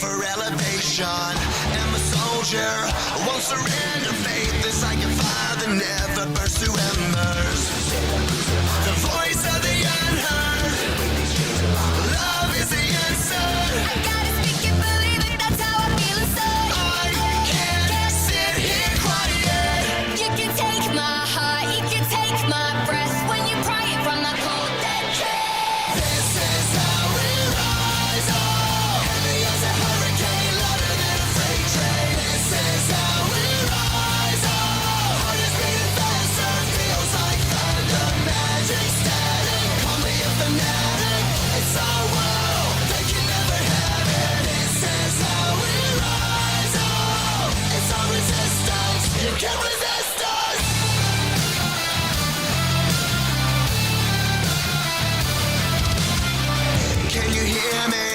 for elevation. I'm a soldier, won't surrender. Faith is like a fire that never burns to embers. The voice of the unheard. Love is the answer. I gotta speak it, believe it, that's how I feel inside. I can't sit here quiet. You can take my heart, you can take my breath when you pry it from the cold dead chest. This is how we rise up. Heavy as a hurricane, louder than a freight train. This is how we rise up. Heart is beating faster, feels like thunder. Magic static, call me a fanatic. It's our world, they can never have it. This is how we rise up. It's our resistance, you can't resist us. Can you hear me?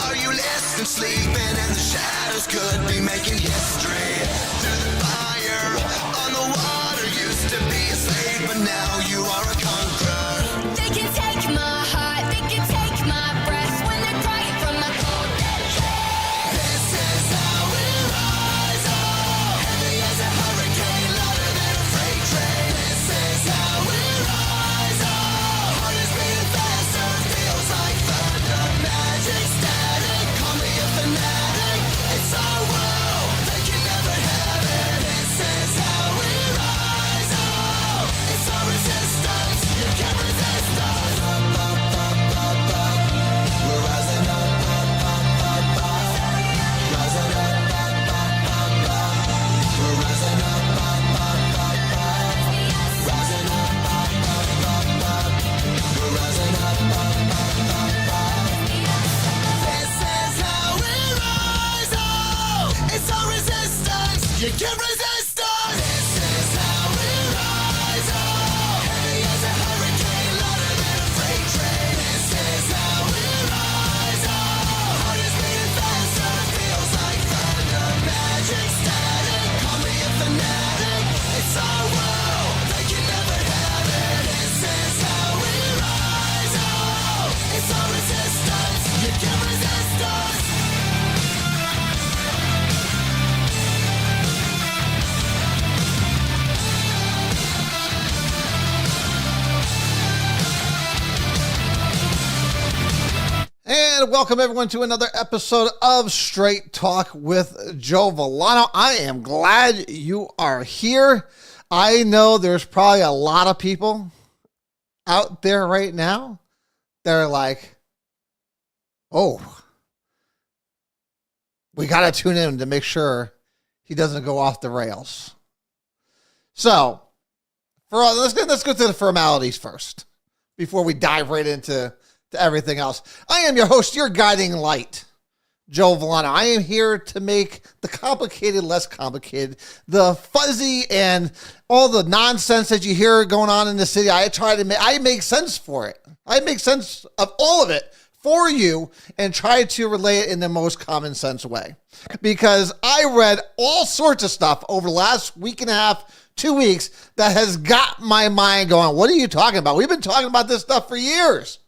Are you listening? Sleeping and the shadows could be making history. Through the fire, on the water, used to be a slave, but now you are a conqueror. They can take my heart, they can take my breath when they pry it from the cold dead chest. This is how we rise up. Heavy as a hurricane, louder than a freight train. This is how we rise up. Heart is beating faster, feels like thunder. Magic static, call me a fanatic. It's our world, they can never have it. This is how we rise up. It's our resistance, you can't resist us. Up, up, up, up, up. We're rising up, up, up, up, up. Rising up, up, up, up, up. We're rising up, up, up, up, up. Rising up, up, up, up, up. We're rising up, up, up, up, up. This is how we rise up. It's our resistance. You can't resist us. This is how we rise up. Heavy as a hurricane, louder than a freight train. This is how we rise up. Heart is beating faster, feels like thunder. Magic static, call me a fanatic. It's our world, they can never have it. This is how we rise up. It's our resistance, you can't resist us. And welcome everyone to another episode of Straight Talk with Joe Vollano. I am glad you are here. I know there's probably a lot of people out there right now that are like, oh, we got to tune in to make sure he doesn't go off the rails. So, let's go through the formalities first before we dive right into everything else. I am your host, your guiding light, Joe Vollano. I am here to make the complicated less complicated, the fuzzy and all the nonsense that you hear going on in the city. I make sense for it. I make sense of all of it for you and try to relay it in the most common sense way. Because I read all sorts of stuff over the last week and a half, 2 weeks that has got my mind going, what are you talking about? We've been talking about this stuff for years.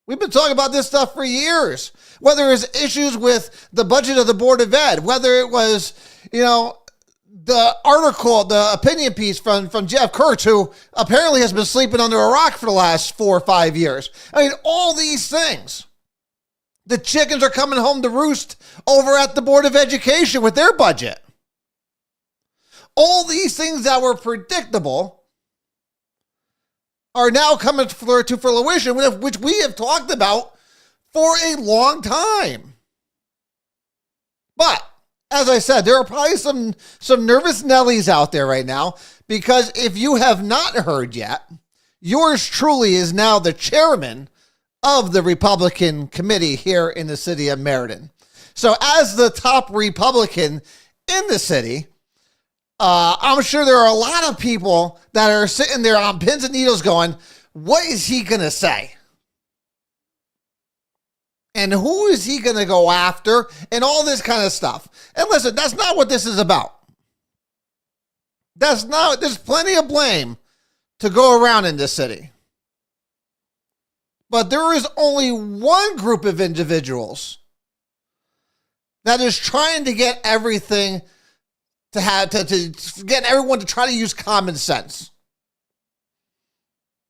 We've been talking about this stuff for years, whether it's issues with the budget of the Board of Ed, whether it was, the article, the opinion piece from Jeff Kurtz, who apparently has been sleeping under a rock for the last 4 or 5 years. I mean, all these things. The chickens are coming home to roost over at the Board of Education with their budget. All these things that were predictable are now coming to fruition, which we have talked about for a long time. But, as I said, there are probably some nervous Nellies out there right now, because if you have not heard yet, yours truly is now the chairman of the Republican committee here in the city of Meriden. So as the top Republican in the city, I'm sure there are a lot of people that are sitting there on pins and needles going, what is he going to say? And who is he going to go after? And all this kind of stuff. And listen, that's not what this is about. There's plenty of blame to go around in this city. But there is only one group of individuals that is trying to get everything to get everyone to try to use common sense.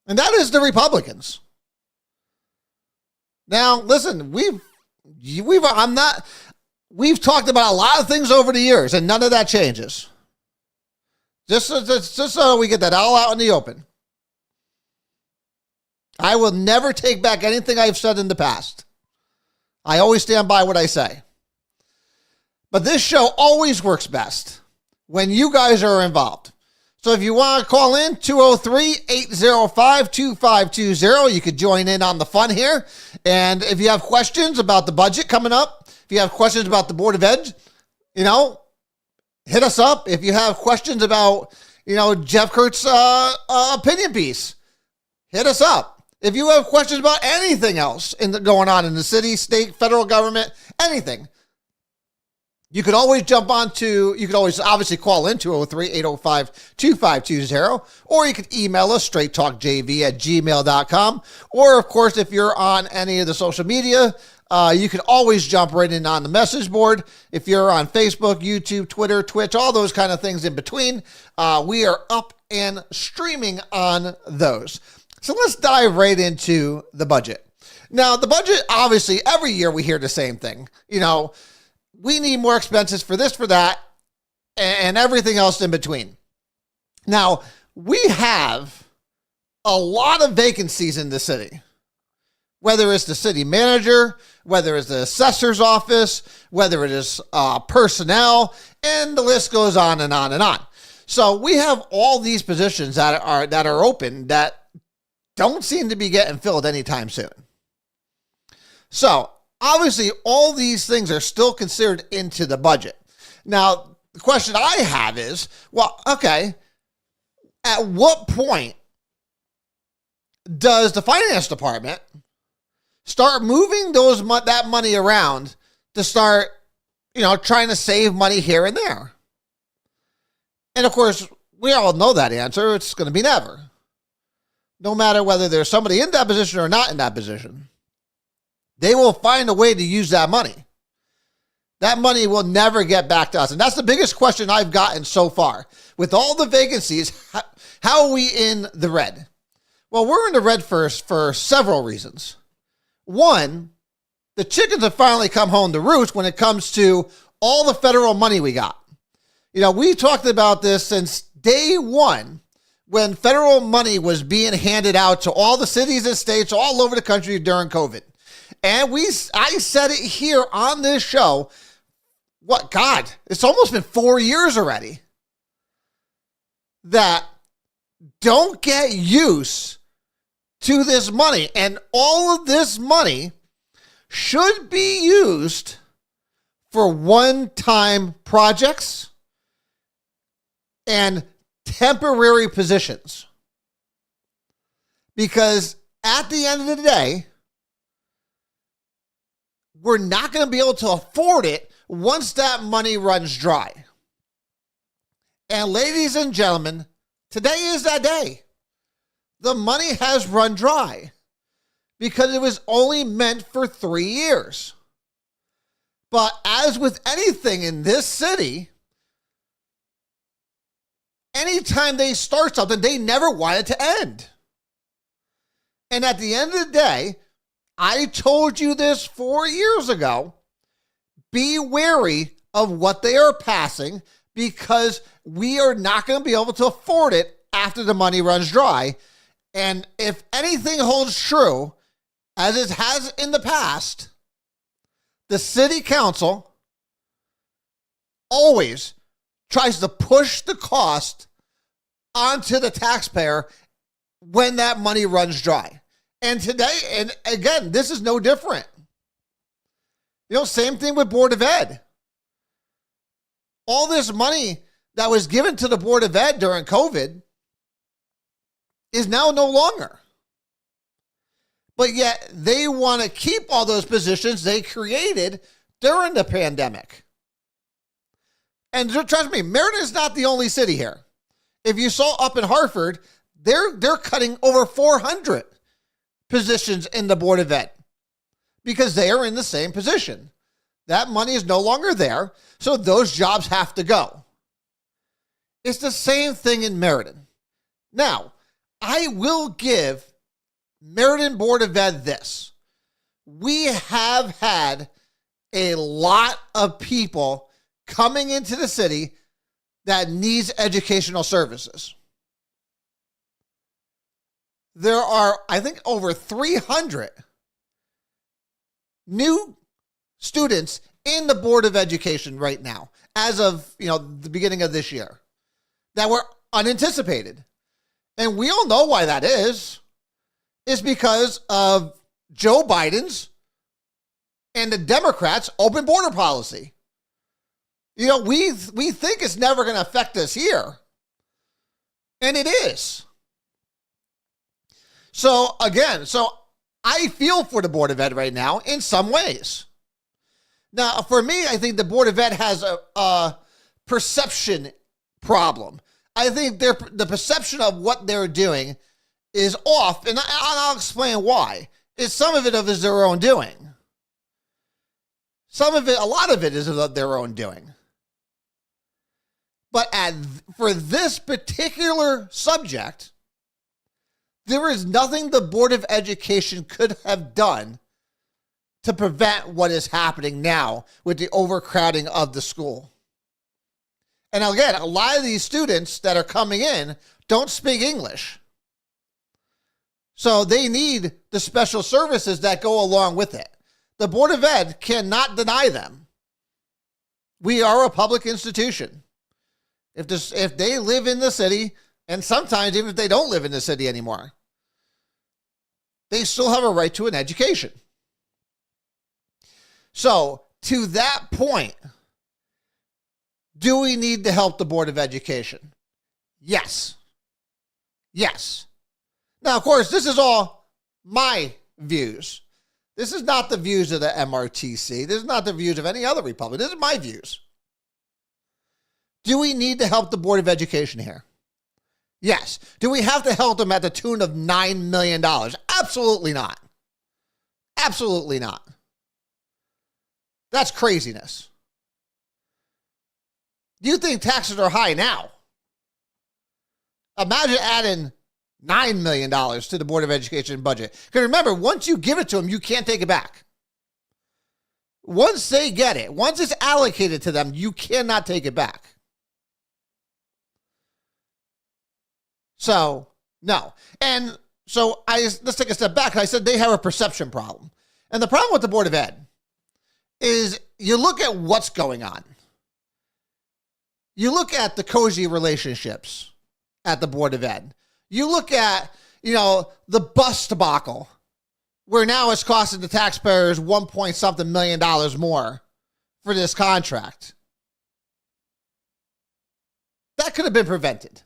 And that is the Republicans. Now, listen, we've talked about a lot of things over the years, and none of that changes. Just so we get that all out in the open. I will never take back anything I've said in the past. I always stand by what I say. But this show always works best when you guys are involved. So if you want to call in, 203-805-2520. You could join in on the fun here. And if you have questions about the budget coming up, if you have questions about the Board of Ed, hit us up. If you have questions about, Jeff Kurtz's opinion piece, hit us up. If you have questions about anything else going on in the city, state, federal government, anything, you could always obviously call in 203-805-2520, or you could email us straighttalkjv@gmail.com. Or, of course, if you're on any of the social media, you can always jump right in on the message board. If you're on Facebook, YouTube, Twitter, Twitch, all those kind of things in between, we are up and streaming on those. So let's dive right into the budget. Now, the budget, obviously, every year we hear the same thing. We need more expenses for this, for that, and everything else in between. Now, we have a lot of vacancies in the city, whether it's the city manager, whether it's the assessor's office, whether it is personnel, and the list goes on and on and on. So we have all these positions that are open that don't seem to be getting filled anytime soon. So obviously, all these things are still considered into the budget. Now, the question I have is, okay, at what point does the finance department start moving that money around to start, trying to save money here and there? And of course, we all know that answer. It's going to be never. No matter whether there's somebody in that position or not in that position, they will find a way to use that money. That money will never get back to us. And that's the biggest question I've gotten so far. With all the vacancies, how are we in the red? Well, we're in the red first for several reasons. One, the chickens have finally come home to roost when it comes to all the federal money we got. We talked about this since day one when federal money was being handed out to all the cities and states all over the country during COVID. And I said it here on this show. It's almost been 4 years already. That don't get used to this money. And all of this money should be used for one-time projects and temporary positions. Because at the end of the day, we're not going to be able to afford it once that money runs dry. And ladies and gentlemen, today is that day. The money has run dry because it was only meant for 3 years. But as with anything in this city, anytime they start something, they never want it to end. And at the end of the day, I told you this 4 years ago, be wary of what they are passing because we are not going to be able to afford it after the money runs dry. And if anything holds true, as it has in the past, the city council always tries to push the cost onto the taxpayer when that money runs dry. And today, and again, this is no different. Same thing with Board of Ed. All this money that was given to the Board of Ed during COVID is now no longer. But yet they want to keep all those positions they created during the pandemic. And trust me, Meriden is not the only city here. If you saw up in Hartford, they're cutting over 400 positions in the Board of Ed because they are in the same position. That money is no longer there, so those jobs have to go. It's the same thing in Meriden. Now, I will give Meriden Board of Ed this. We have had a lot of people coming into the city that needs educational services. There are, I think, over 300 new students in the Board of Education right now, as of, the beginning of this year, that were unanticipated. And we all know why that is. It's because of Joe Biden's and the Democrats' open border policy. We think it's never going to affect us here. And it is. So I feel for the Board of Ed right now in some ways. Now, for me, I think the Board of Ed has a perception problem. I think the perception of what they're doing is off, and I'll explain why. Some of it is their own doing. A lot of it is of their own doing. But for this particular subject, there is nothing the Board of Education could have done to prevent what is happening now with the overcrowding of the school. And again, a lot of these students that are coming in don't speak English. So they need the special services that go along with it. The Board of Ed cannot deny them. We are a public institution. If they live in the city, and sometimes even if they don't live in the city anymore, they still have a right to an education. So, to that point, do we need to help the Board of Education? Yes. Yes. Now, of course, this is all my views. This is not the views of the MRTC. This is not the views of any other Republican. This is my views. Do we need to help the Board of Education here? Yes. Do we have to help them at the tune of $9 million? Absolutely not. Absolutely not. That's craziness. You think taxes are high now? Imagine adding $9 million to the Board of Education budget. Because remember, once you give it to them, you can't take it back. Once they get it, once it's allocated to them, you cannot take it back. So, no. And so let's take a step back. I said they have a perception problem. And the problem with the Board of Ed is you look at what's going on. You look at the cozy relationships at the Board of Ed. You look at, the bus debacle, where now it's costing the taxpayers $1 million more for this contract. That could have been prevented.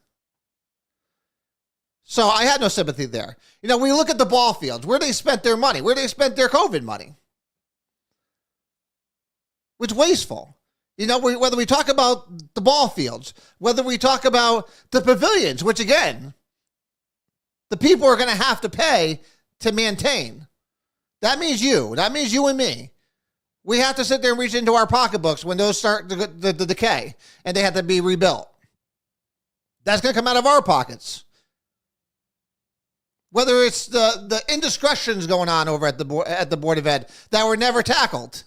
So I had no sympathy there. We look at the ball fields, where they spent their money, where they spent their COVID money. It's wasteful. Whether we talk about the ball fields, whether we talk about the pavilions, which again, the people are going to have to pay to maintain. That means you and me. We have to sit there and reach into our pocketbooks when those start to decay and they have to be rebuilt. That's going to come out of our pockets. Whether it's the indiscretions going on over at the Board of Ed that were never tackled,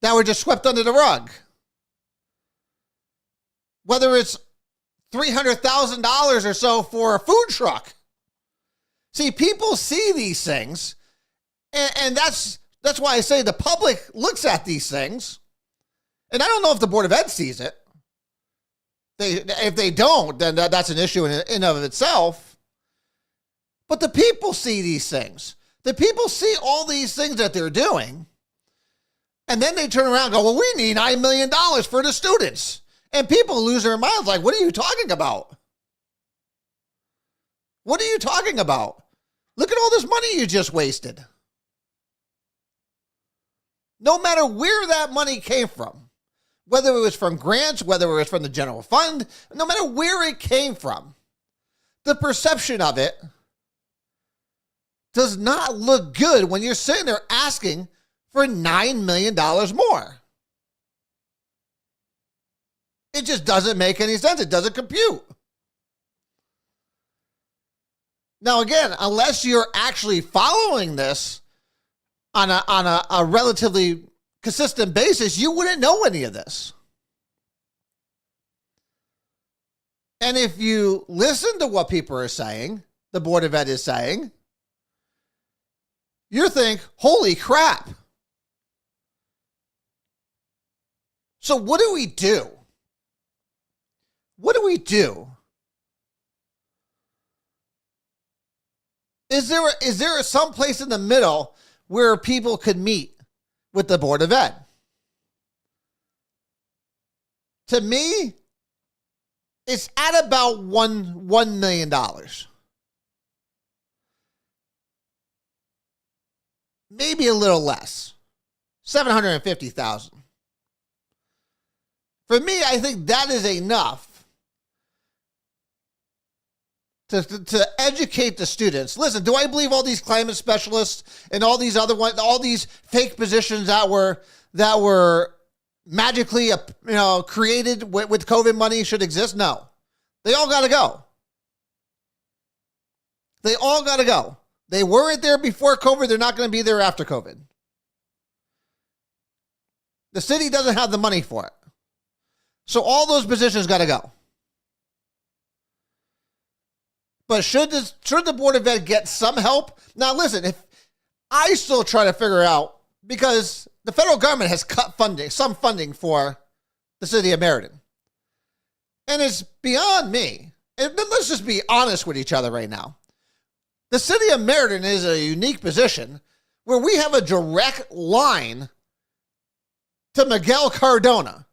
that were just swept under the rug. Whether it's $300,000 or so for a food truck. See, people see these things, and that's why I say the public looks at these things, and I don't know if the Board of Ed sees it. If they don't, then that's an issue in and of itself. But the people see these things. The people see all these things that they're doing, and then they turn around and go, well, we need $9 million for the students. And people lose their minds like, what are you talking about? What are you talking about? Look at all this money you just wasted. No matter where that money came from, whether it was from grants, whether it was from the general fund, no matter where it came from, the perception of it does not look good when you're sitting there asking for $9 million more. It just doesn't make any sense. It doesn't compute. Now, again, unless you're actually following this on a relatively consistent basis, you wouldn't know any of this. And if you listen to what people are saying, the Board of Ed is saying, you think, holy crap. So what do we do? What do we do? Is there some place in the middle where people could meet with the Board of Ed? To me, it's at about $1 million. Maybe a little less. $750,000. For me, I think that is enough to educate the students. Listen, do I believe all these climate specialists and all these other ones, all these fake positions that were magically, created with COVID money should exist? No. They all got to go. They all got to go. They weren't there before COVID. They're not going to be there after COVID. The city doesn't have the money for it. So all those positions got to go. But should the Board of Ed get some help? Now, listen, if I still try to figure out, because the federal government has cut some funding for the city of Meriden. And it's beyond me. And let's just be honest with each other right now. The city of Meriden is a unique position where we have a direct line to Miguel Cardona,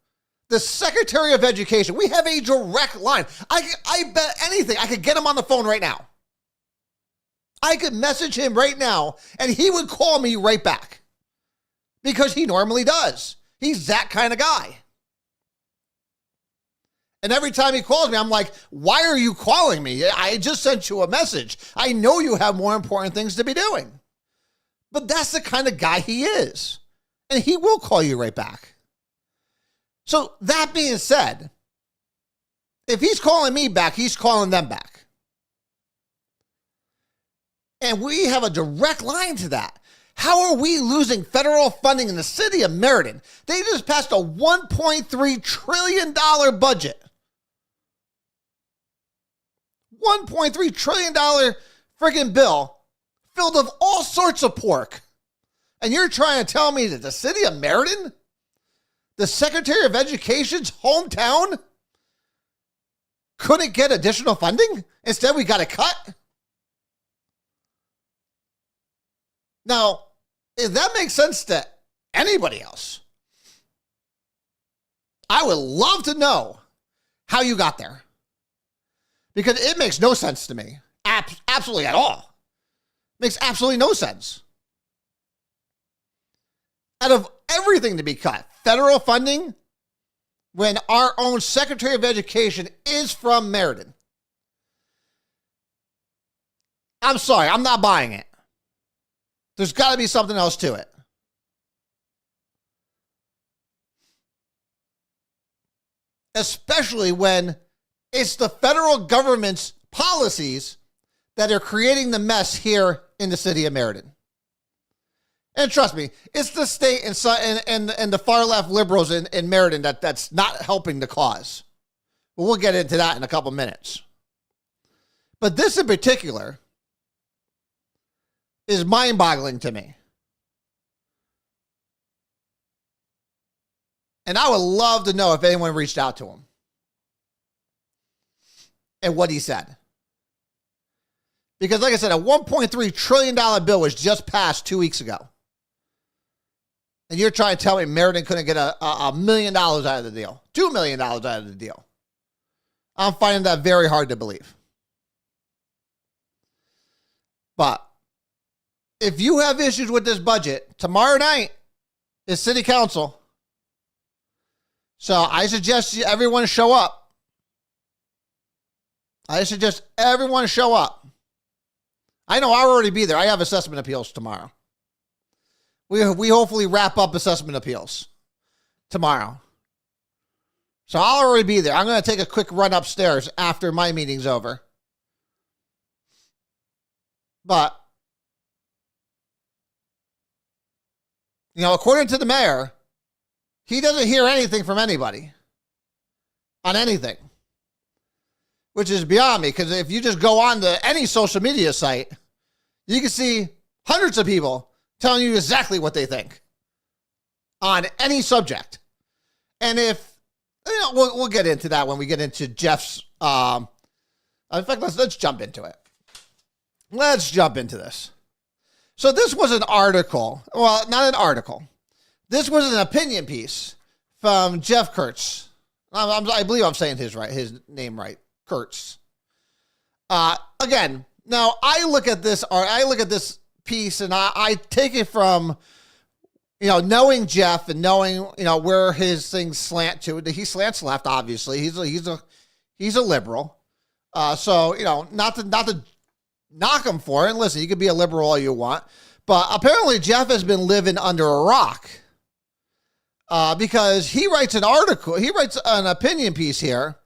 the Secretary of Education. We have a direct line. I bet anything, I could get him on the phone right now. I could message him right now, and he would call me right back. Because he normally does. He's that kind of guy. And every time he calls me, I'm like, why are you calling me? I just sent you a message. I know you have more important things to be doing. But that's the kind of guy he is. And he will call you right back. So that being said, if he's calling me back, he's calling them back. And we have a direct line to that. How are we losing federal funding in the city of Meriden? They just passed a $1.3 trillion budget. $1.3 trillion friggin' bill filled with all sorts of pork. And you're trying to tell me that the city of Meriden, the Secretary of Education's hometown, couldn't get additional funding? Instead, we got to cut? Now, if that makes sense to anybody else, I would love to know how you got there. Because it makes no sense to me. Absolutely at all. Makes absolutely no sense. Out of everything to be cut, federal funding, when our own Secretary of Education is from Meriden. I'm sorry, I'm not buying it. There's got to be something else to it. Especially when it's the federal government's policies that are creating the mess here in the city of Meriden. And trust me, it's the state and the far left liberals in Meriden that's not helping the cause. But we'll get into that in a couple minutes. But this in particular is mind-boggling to me. And I would love to know if anyone reached out to him and what he said. Because like I said, a $1.3 trillion bill was just passed 2 weeks ago. And you're trying to tell me Meriden couldn't get $1 million out of the deal. $2 million out of the deal. I'm finding that very hard to believe. But if you have issues with this budget, tomorrow night is city council. So I suggest everyone show up. I suggest everyone show up. I know I'll already be there. I have assessment appeals tomorrow. We hopefully wrap up assessment appeals tomorrow. So I'll already be there. I'm going to take a quick run upstairs after my meeting's over. But, according to the mayor, he doesn't hear anything from anybody on anything, which is beyond me, because if you just go on to any social media site, you can see hundreds of people telling you exactly what they think on any subject. And if, we'll get into that when we get into Jeff's, in fact, let's jump into it. Let's jump into this. So this was an article. Well, not an article. This was an opinion piece from Jeff Kurtz. I believe I'm saying his name right. Kurtz. Again, now I look at this piece and I take it from, knowing Jeff and knowing, where his things slant to. He slants left, obviously. He's a liberal. So, not to knock him for it. And listen, you can be a liberal all you want, but apparently Jeff has been living under a rock, because he writes an article. He writes an opinion piece here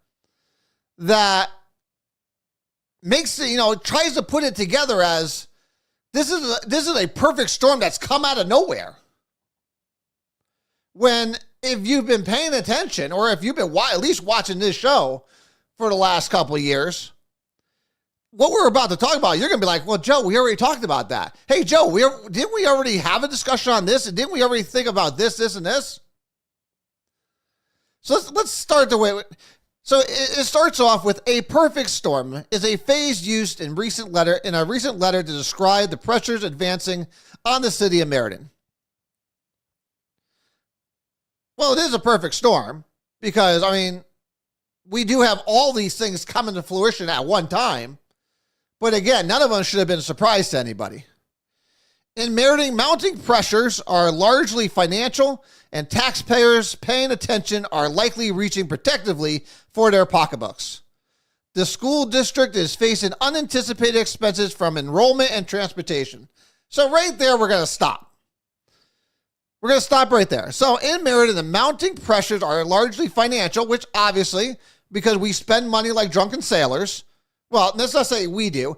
that makes it, tries to put it together as this is a perfect storm that's come out of nowhere. When if you've been paying attention, or if you've been at least watching this show for the last couple of years, what we're about to talk about, you're going to be like, well, Joe, we already talked about that. Hey, Joe, didn't we already have a discussion on this? And didn't we already think about this, and this? So let's start the way. So it starts off with a perfect storm is a phrase used in a recent letter to describe the pressures advancing on the city of Meriden. Well, it is a perfect storm because, we do have all these things coming to fruition at one time. But again, none of them should have been a surprise to anybody. In Meriden, mounting pressures are largely financial, and taxpayers paying attention are likely reaching protectively for their pocketbooks. The school district is facing unanticipated expenses from enrollment and transportation. So right there, we're going to stop. We're going to stop right there. So in Meriden, the mounting pressures are largely financial, which obviously, because we spend money like drunken sailors. Well, let's not say we do.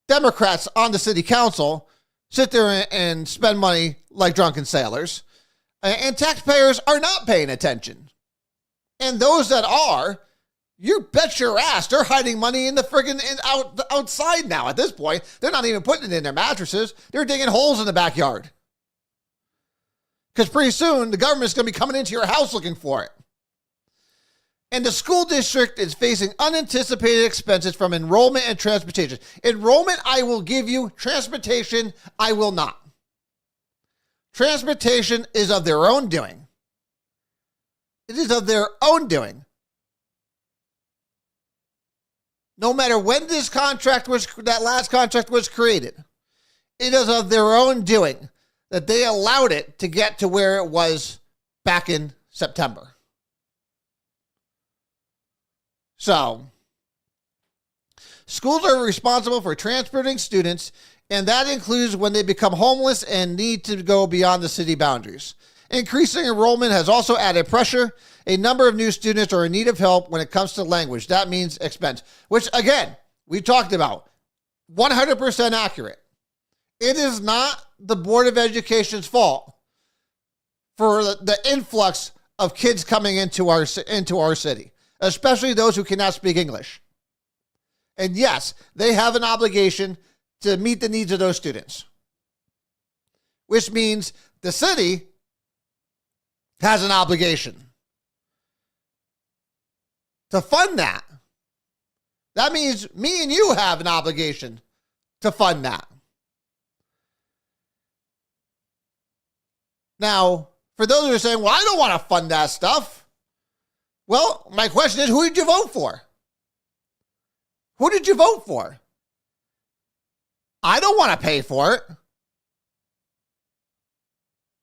Democrats on the city council sit there and spend money like drunken sailors. And taxpayers are not paying attention. And those that are, you bet your ass they're hiding money in the friggin' outside now. At this point, they're not even putting it in their mattresses. They're digging holes in the backyard. Because pretty soon, the government's going to be coming into your house looking for it. And the school district is facing unanticipated expenses from enrollment and transportation. Enrollment, I will give you. Transportation, I will not. Transportation is of their own doing. It is of their own doing. No matter when that last contract was created, it is of their own doing that they allowed it to get to where it was back in September. So, schools are responsible for transporting students, and that includes when they become homeless and need to go beyond the city boundaries. Increasing enrollment has also added pressure. A number of new students are in need of help when it comes to language. That means expense, which, again, we talked about. 100% accurate. It is not the Board of Education's fault for the influx of kids coming into our city, especially those who cannot speak English. And yes, they have an obligation to meet the needs of those students, which means the city has an obligation to fund that. That means me and you have an obligation to fund that. Now, for those who are saying, well, I don't want to fund that stuff. Well, my question is, who did you vote for? Who did you vote for? I don't want to pay for it.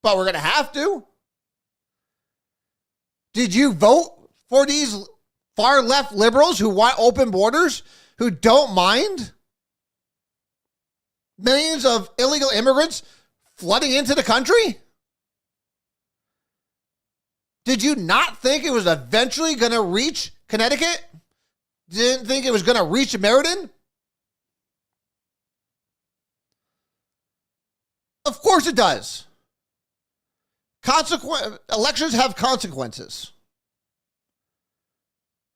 But we're going to have to. Did you vote for these far left liberals who want open borders, who don't mind millions of illegal immigrants flooding into the country? Did you not think it was eventually going to reach Connecticut? Didn't think it was going to reach Meriden? Of course it does. Elections have consequences.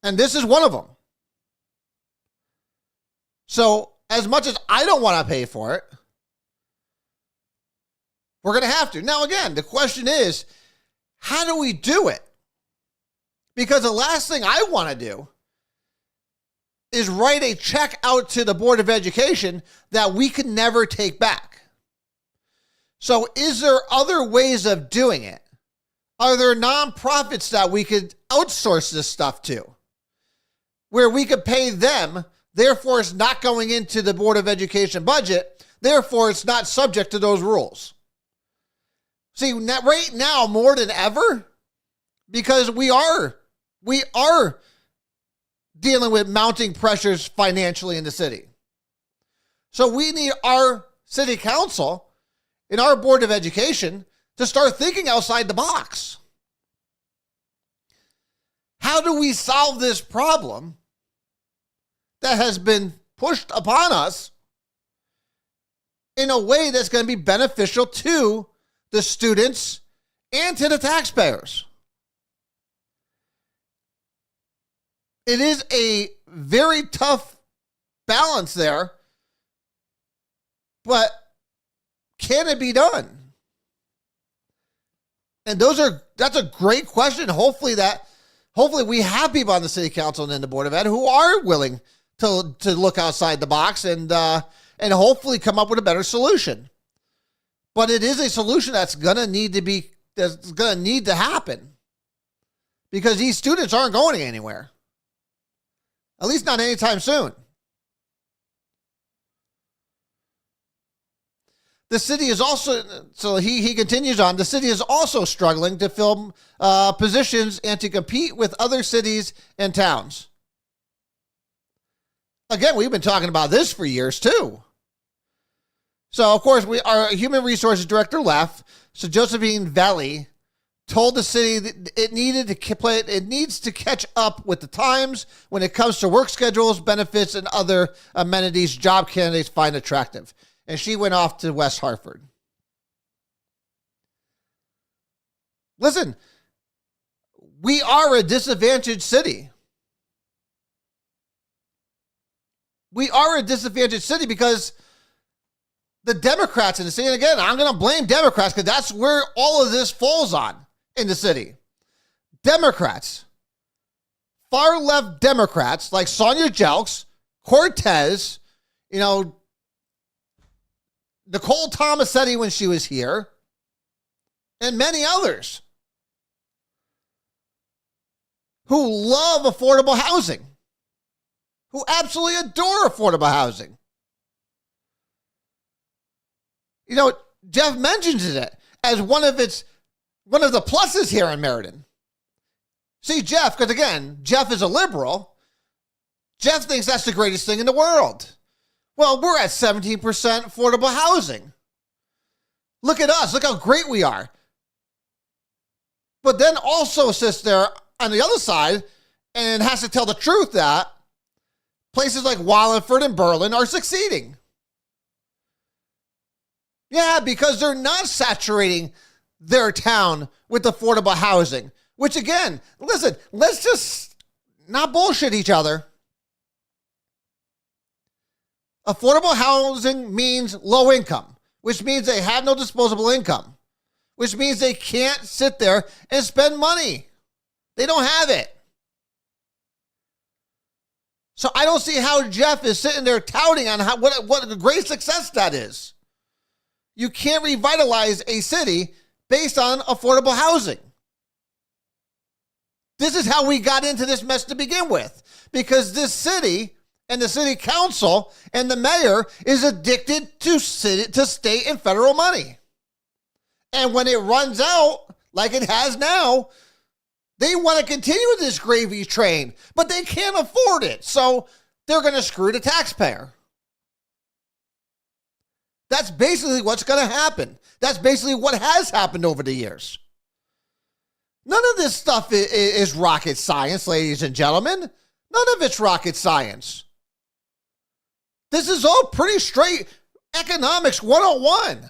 And this is one of them. So, as much as I don't want to pay for it, we're going to have to. Now, again, the question is, how do we do it? Because the last thing I want to do is write a check out to the Board of Education that we can never take back. So is there other ways of doing it? Are there nonprofits that we could outsource this stuff to? Where we could pay them, therefore it's not going into the Board of Education budget, therefore it's not subject to those rules. See, right now, more than ever, because we are dealing with mounting pressures financially in the city. So we need our city council and our Board of Education to start thinking outside the box. How do we solve this problem that has been pushed upon us in a way that's going to be beneficial to the students and to the taxpayers? It is a very tough balance there, but can it be done? And that's a great question. Hopefully we have people on the city council and in the Board of Ed who are willing to look outside the box and hopefully come up with a better solution. But it is a solution that's gonna need to happen, because these students aren't going anywhere. At least not anytime soon. The city is also, so he continues on, the city is also struggling to fill positions and to compete with other cities and towns. Again, we've been talking about this for years too. So, of course, our human resources director left, so Josephine Valley told the city that it needs to catch up with the times when it comes to work schedules, benefits, and other amenities job candidates find attractive. And she went off to West Hartford. Listen, we are a disadvantaged city. We are a disadvantaged city because the Democrats in the city, and again, I'm going to blame Democrats because that's where all of this falls on in the city. Democrats, far left Democrats like Sonia Jelks, Cortez, Nicole Tomasetti when she was here, and many others who love affordable housing, who absolutely adore affordable housing. Jeff mentions it as one of the pluses here in Meriden. See, Jeff, because again, Jeff is a liberal. Jeff thinks that's the greatest thing in the world. Well, we're at 17% affordable housing. Look at us. Look how great we are. But then also sits there on the other side and has to tell the truth that places like Wallingford and Berlin are succeeding. Yeah, because they're not saturating their town with affordable housing. Which again, listen, let's just not bullshit each other. Affordable housing means low income, which means they have no disposable income, which means they can't sit there and spend money. They don't have it. So I don't see how Jeff is sitting there touting on what a great success that is. You can't revitalize a city based on affordable housing. This is how we got into this mess to begin with, because this city and the city council and the mayor is addicted to state and federal money. And when it runs out, like it has now, they want to continue this gravy train, but they can't afford it. So they're going to screw the taxpayer. That's basically what's going to happen. That's basically what has happened over the years. None of this stuff is rocket science, ladies and gentlemen. None of it's rocket science. This is all pretty straight economics 101.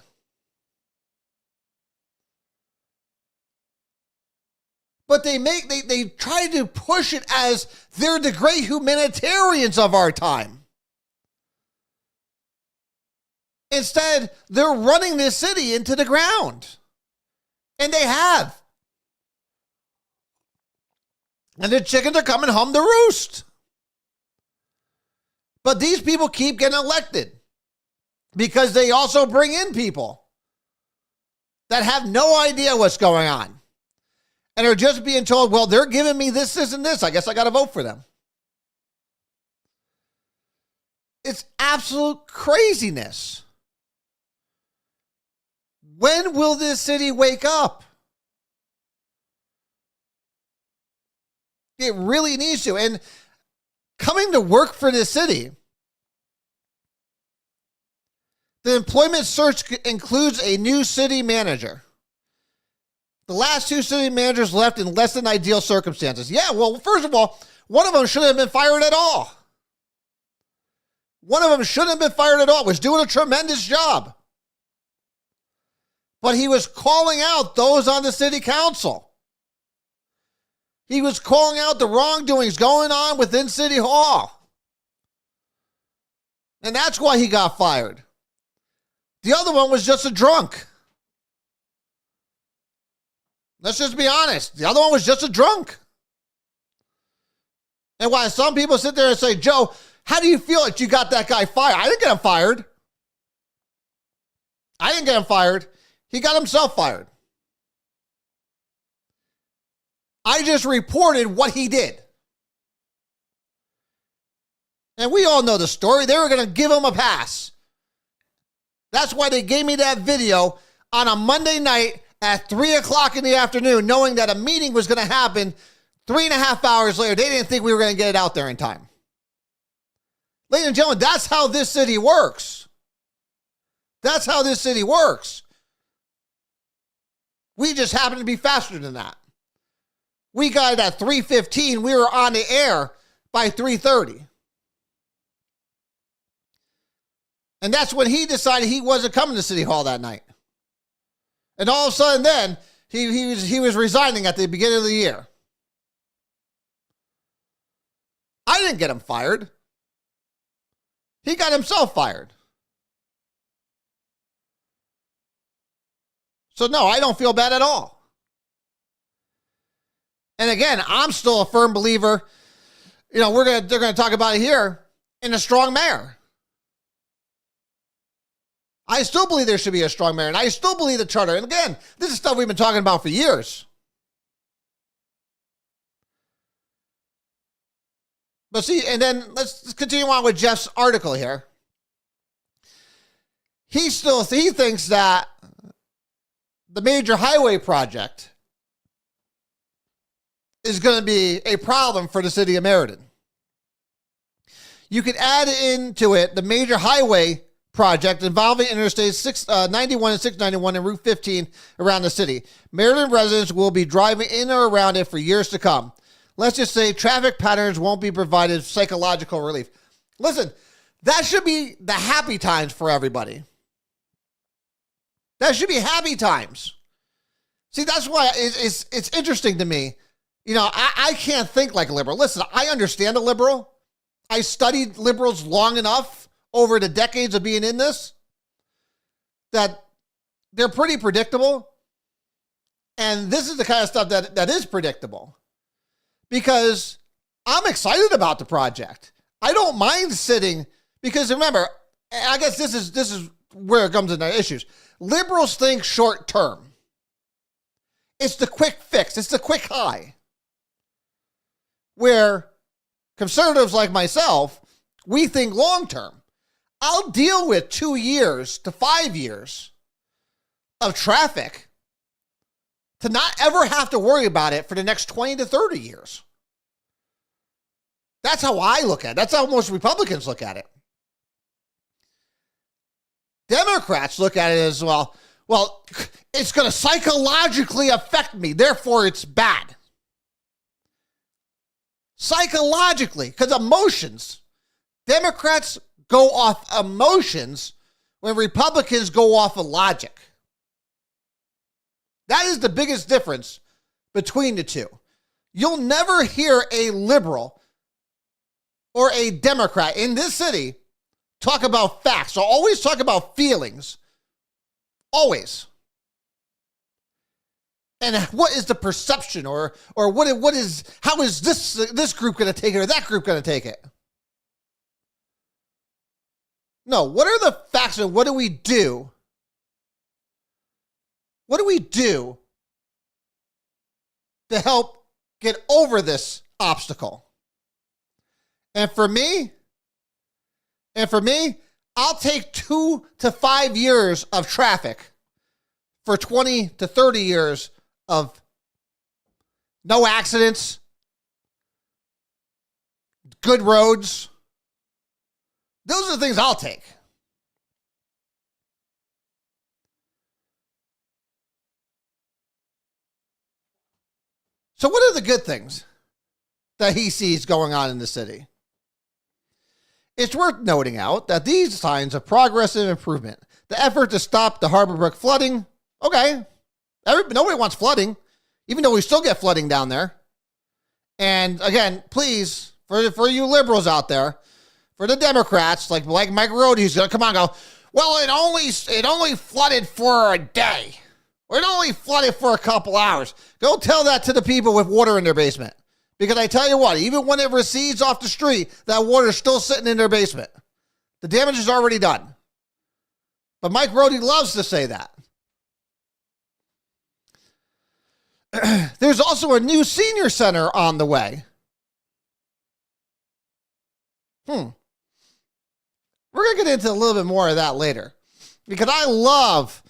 But they try to push it as they're the great humanitarians of our time. Instead, they're running this city into the ground. And they have. And the chickens are coming home to roost. But these people keep getting elected because they also bring in people that have no idea what's going on and are just being told, well, they're giving me this, this, and this. I guess I got to vote for them. It's absolute craziness. When will this city wake up? It really needs to. And coming to work for this city, the employment search includes a new city manager. The last two city managers left in less than ideal circumstances. Yeah, well, first of all, one of them shouldn't have been fired at all. One of them shouldn't have been fired at all. Was doing a tremendous job. But he was calling out those on the city council. He was calling out the wrongdoings going on within City Hall. And that's why he got fired. The other one was just a drunk. Let's just be honest. The other one was just a drunk. And why some people sit there and say, Joe, how do you feel that you got that guy fired? I didn't get him fired. I didn't get him fired. He got himself fired. I just reported what he did. And we all know the story. They were going to give him a pass. That's why they gave me that video on a Monday night at 3 o'clock in the afternoon, knowing that a meeting was going to happen 3.5 hours later. They didn't think we were going to get it out there in time. Ladies and gentlemen, that's how this city works. That's how this city works. We just happen to be faster than that. We got it at 3:15. We were on the air by 3:30. And that's when he decided he wasn't coming to City Hall that night. And all of a sudden then, he was resigning at the beginning of the year. I didn't get him fired. He got himself fired. So no, I don't feel bad at all. And again, I'm still a firm believer, they're going to talk about it here, in a strong mayor. I still believe there should be a strong mayor, and I still believe the charter. And again, this is stuff we've been talking about for years. But see, and then let's continue on with Jeff's article here. He thinks that the major highway project is going to be a problem for the city of Meriden. You could add into it the major highway project involving Interstate 91 and 691 and Route 15 around the city. Meriden residents will be driving in or around it for years to come. Let's just say traffic patterns won't be provided psychological relief. Listen, that should be the happy times for everybody. That should be happy times. See, that's why it's interesting to me. I can't think like a liberal. Listen, I understand a liberal. I studied liberals long enough over the decades of being in this that they're pretty predictable. And this is the kind of stuff that is predictable. Because I'm excited about the project. I don't mind sitting, because remember, I guess this is where it comes into issues. Liberals think short term. It's the quick fix. It's the quick high. Where conservatives like myself, we think long term. I'll deal with 2 years to 5 years of traffic to not ever have to worry about it for the next 20 to 30 years. That's how I look at it. That's how most Republicans look at it. Democrats look at it as well, it's going to psychologically affect me, therefore it's bad. Psychologically, because emotions. Democrats go off emotions when Republicans go off of logic. That is the biggest difference between the two. You'll never hear a liberal or a Democrat in this city talk about facts. They'll always talk about feelings. Always. And what is the perception or how is this group going to take it or that group going to take it? No, what are the facts and what do we do? What do we do to help get over this obstacle? And for me, I'll take 2 to 5 years of traffic for 20 to 30 years of no accidents, good roads. Those are the things I'll take. So what are the good things that he sees going on in the city? It's worth noting out that these signs of progress and improvement, the effort to stop the Harbor flooding, okay, nobody wants flooding, even though we still get flooding down there. And again, please, for you liberals out there, for the Democrats, like Mike Rohde, who's going to come on and go, well, it only flooded for a day. Or it only flooded for a couple hours. Go tell that to the people with water in their basement. Because I tell you what, even when it recedes off the street, that water is still sitting in their basement. The damage is already done. But Mike Rohde loves to say that. There's also a new senior center on the way. We're going to get into a little bit more of that later. Because I love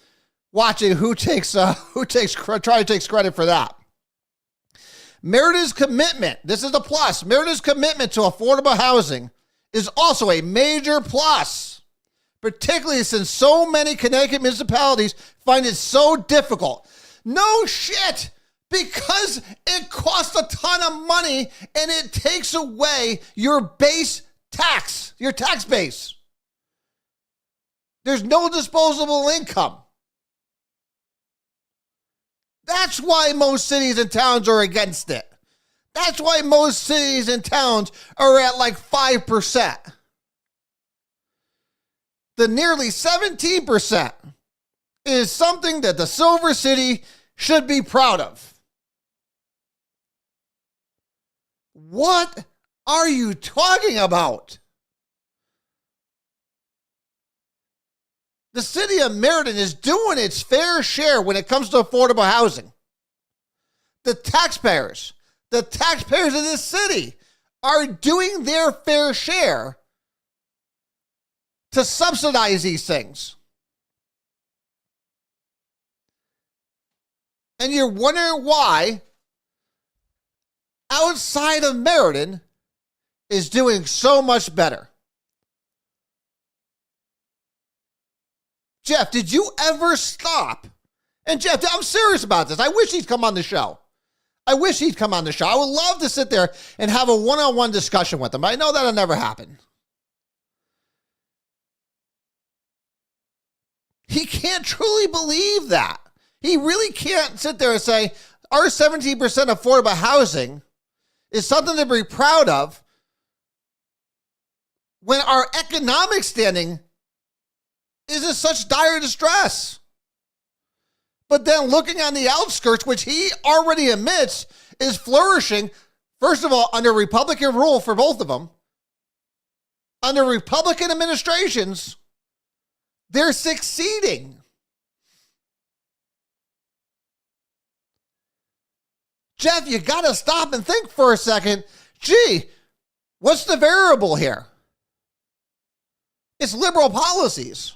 watching who takes credit for that. Merida's commitment, this is a plus. Merida's commitment to affordable housing is also a major plus, particularly since so many Connecticut municipalities find it so difficult. No shit, because it costs a ton of money and it takes away your base tax, your tax base. There's no disposable income. That's why most cities and towns are against it. That's why most cities and towns are at like 5%. The nearly 17% is something that the Silver City should be proud of. What are you talking about? The city of Meriden is doing its fair share when it comes to affordable housing. The taxpayers of this city are doing their fair share to subsidize these things. And you're wondering why outside of Meriden is doing so much better. Jeff, did you ever stop? And Jeff, I'm serious about this. I wish he'd come on the show. I would love to sit there and have a one-on-one discussion with him. I know that'll never happen. He can't truly believe that. He really can't sit there and say, our 17% affordable housing is something to be proud of when our economic standing is in such dire distress. But then looking on the outskirts, which he already admits is flourishing, first of all, under Republican rule for both of them, under Republican administrations, they're succeeding. Jeff, you got to stop and think for a second. Gee, what's the variable here? It's liberal policies.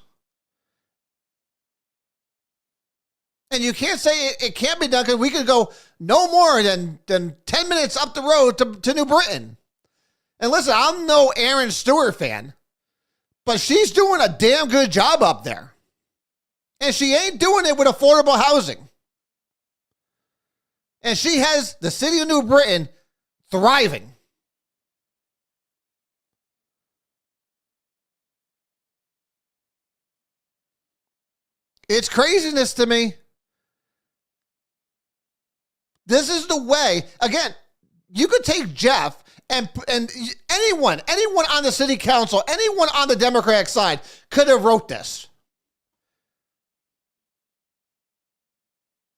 And you can't say it can't be done because we could go no more than 10 minutes up the road to New Britain. And listen, I'm no Aaron Stewart fan, but she's doing a damn good job up there. And she ain't doing it with affordable housing. And she has the city of New Britain thriving. It's craziness to me. This is the way. Again, you could take Jeff and anyone on the city council, anyone on the Democratic side could have wrote this.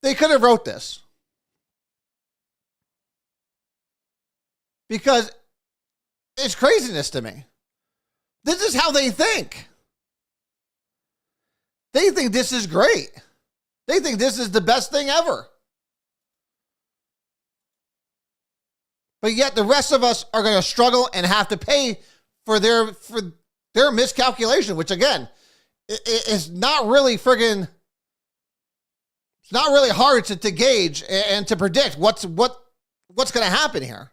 They could have wrote this. Because it's craziness to me. This is how they think. They think this is great. They think this is the best thing ever. But yet the rest of us are going to struggle and have to pay for their miscalculation, which again, is not really friggin', it's not really hard to gauge and to predict what's going to happen here.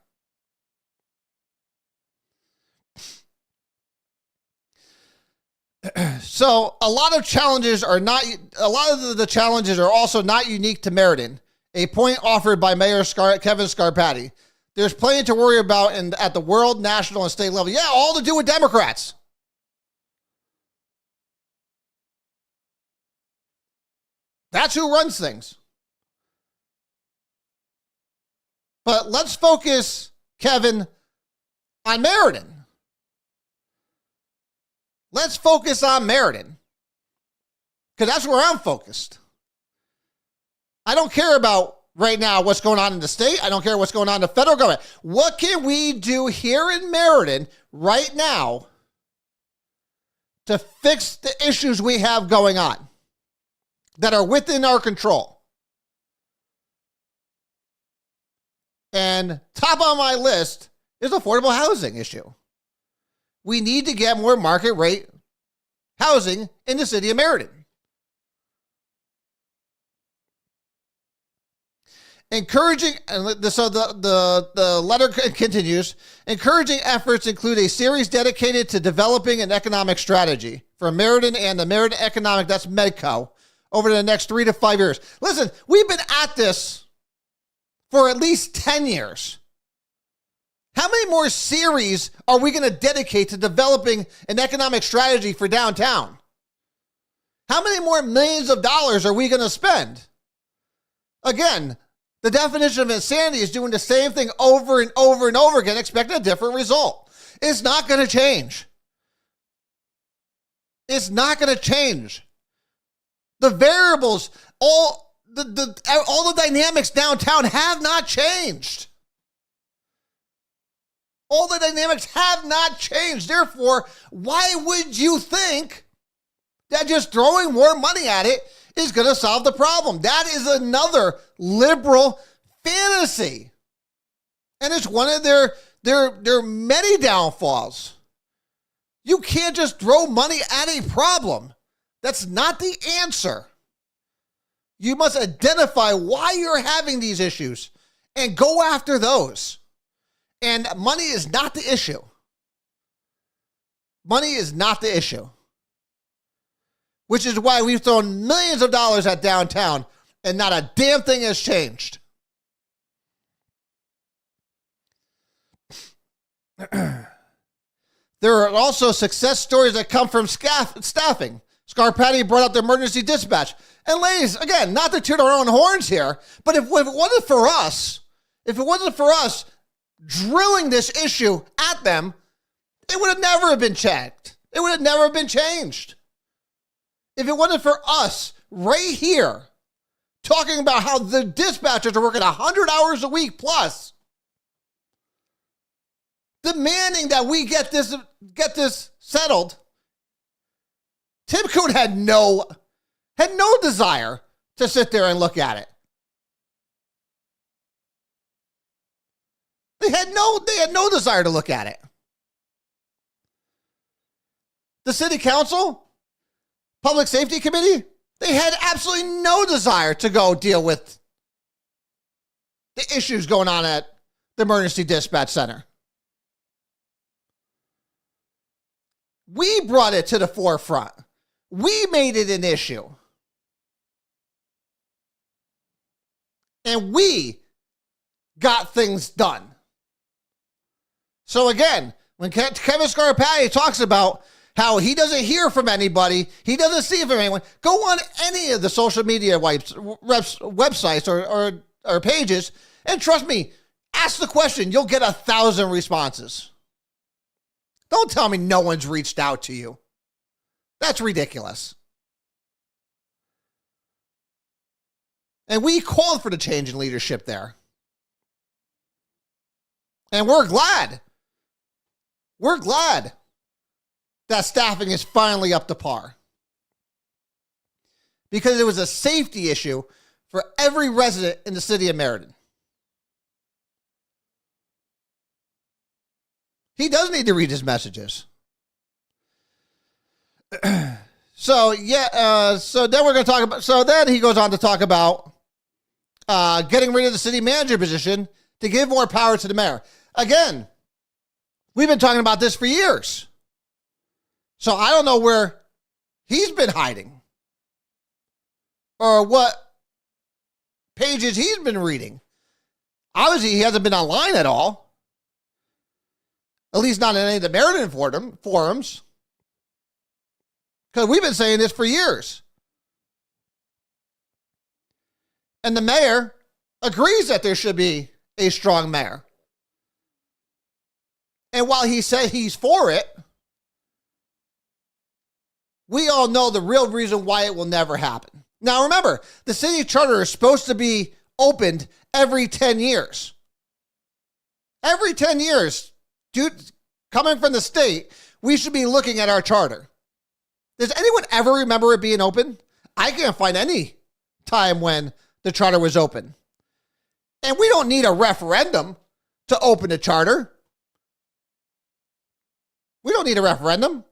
So a lot of the challenges are also not unique to Meriden, a point offered by Mayor Kevin Scarpati. There's plenty to worry about at the world, national, and state level. Yeah, all to do with Democrats. That's who runs things. But let's focus, Kevin, on Meriden. Let's focus on Meriden. Because that's where I'm focused. I don't care about right now what's going on in the state. I don't care what's going on in the federal government. What can we do here in Meriden right now to fix the issues we have going on that are within our control? And top on my list is affordable housing issue. We need to get more market rate housing in the city of Meriden. Encouraging, so the letter continues, encouraging efforts include a series dedicated to developing an economic strategy for Meriden and the Meriden Economic, that's Medco, over the next 3 to 5 years. Listen, we've been at this for at least 10 years. How many more series are we going to dedicate to developing an economic strategy for downtown? How many more millions of dollars are we going to spend? Again, the definition of insanity is doing the same thing over and over and over again, expecting a different result. It's not going to change. It's not going to change. The variables, all the dynamics downtown have not changed. All the dynamics have not changed. Therefore, why would you think that just throwing more money at it is going to solve the problem? That is another liberal fantasy. And it's one of their many downfalls. You can't just throw money at a problem. That's not the answer. You must identify why you're having these issues and go after those. And money is not the issue. Money is not the issue. Which is why we've thrown millions of dollars at downtown and not a damn thing has changed. There are also success stories that come from staffing. Scarpati brought up the emergency dispatch. And ladies, again, not to toot our own horns here, but if it wasn't for us drilling this issue at them, it would have never been checked. It would have never been changed. If it wasn't for us right here talking about how the dispatchers are working 100 hours a week plus, demanding that we get this settled, Tim Coon had no desire to sit there and look at it. They had no desire to look at it. The city council, public safety committee, they had absolutely no desire to go deal with the issues going on at the emergency dispatch center. We brought it to the forefront. We made it an issue. And we got things done. So again, when Kevin Scarpati talks about how he doesn't hear from anybody, he doesn't see from anyone, go on any of the social media websites or pages, and trust me, ask the question, you'll get 1,000 responses. Don't tell me no one's reached out to you. That's ridiculous. And we called for the change in leadership there. And we're glad. We're glad that staffing is finally up to par. Because it was a safety issue for every resident in the city of Meriden. He does need to read his messages. So then we're going to talk about, so then he goes on to talk about getting rid of the city manager position to give more power to the mayor. Again, we've been talking about this for years. So I don't know where he's been hiding or what pages he's been reading. Obviously, he hasn't been online at all. At least not in any of the Meriden forums. Because we've been saying this for years. And the mayor agrees that there should be a strong mayor. And while he said he's for it, we all know the real reason why it will never happen. Now remember, the city charter is supposed to be opened every 10 years. Every 10 years, dude, coming from the state, we should be looking at our charter. Does anyone ever remember it being open? I can't find any time when the charter was open. And we don't need a referendum to open a charter. We don't need a referendum.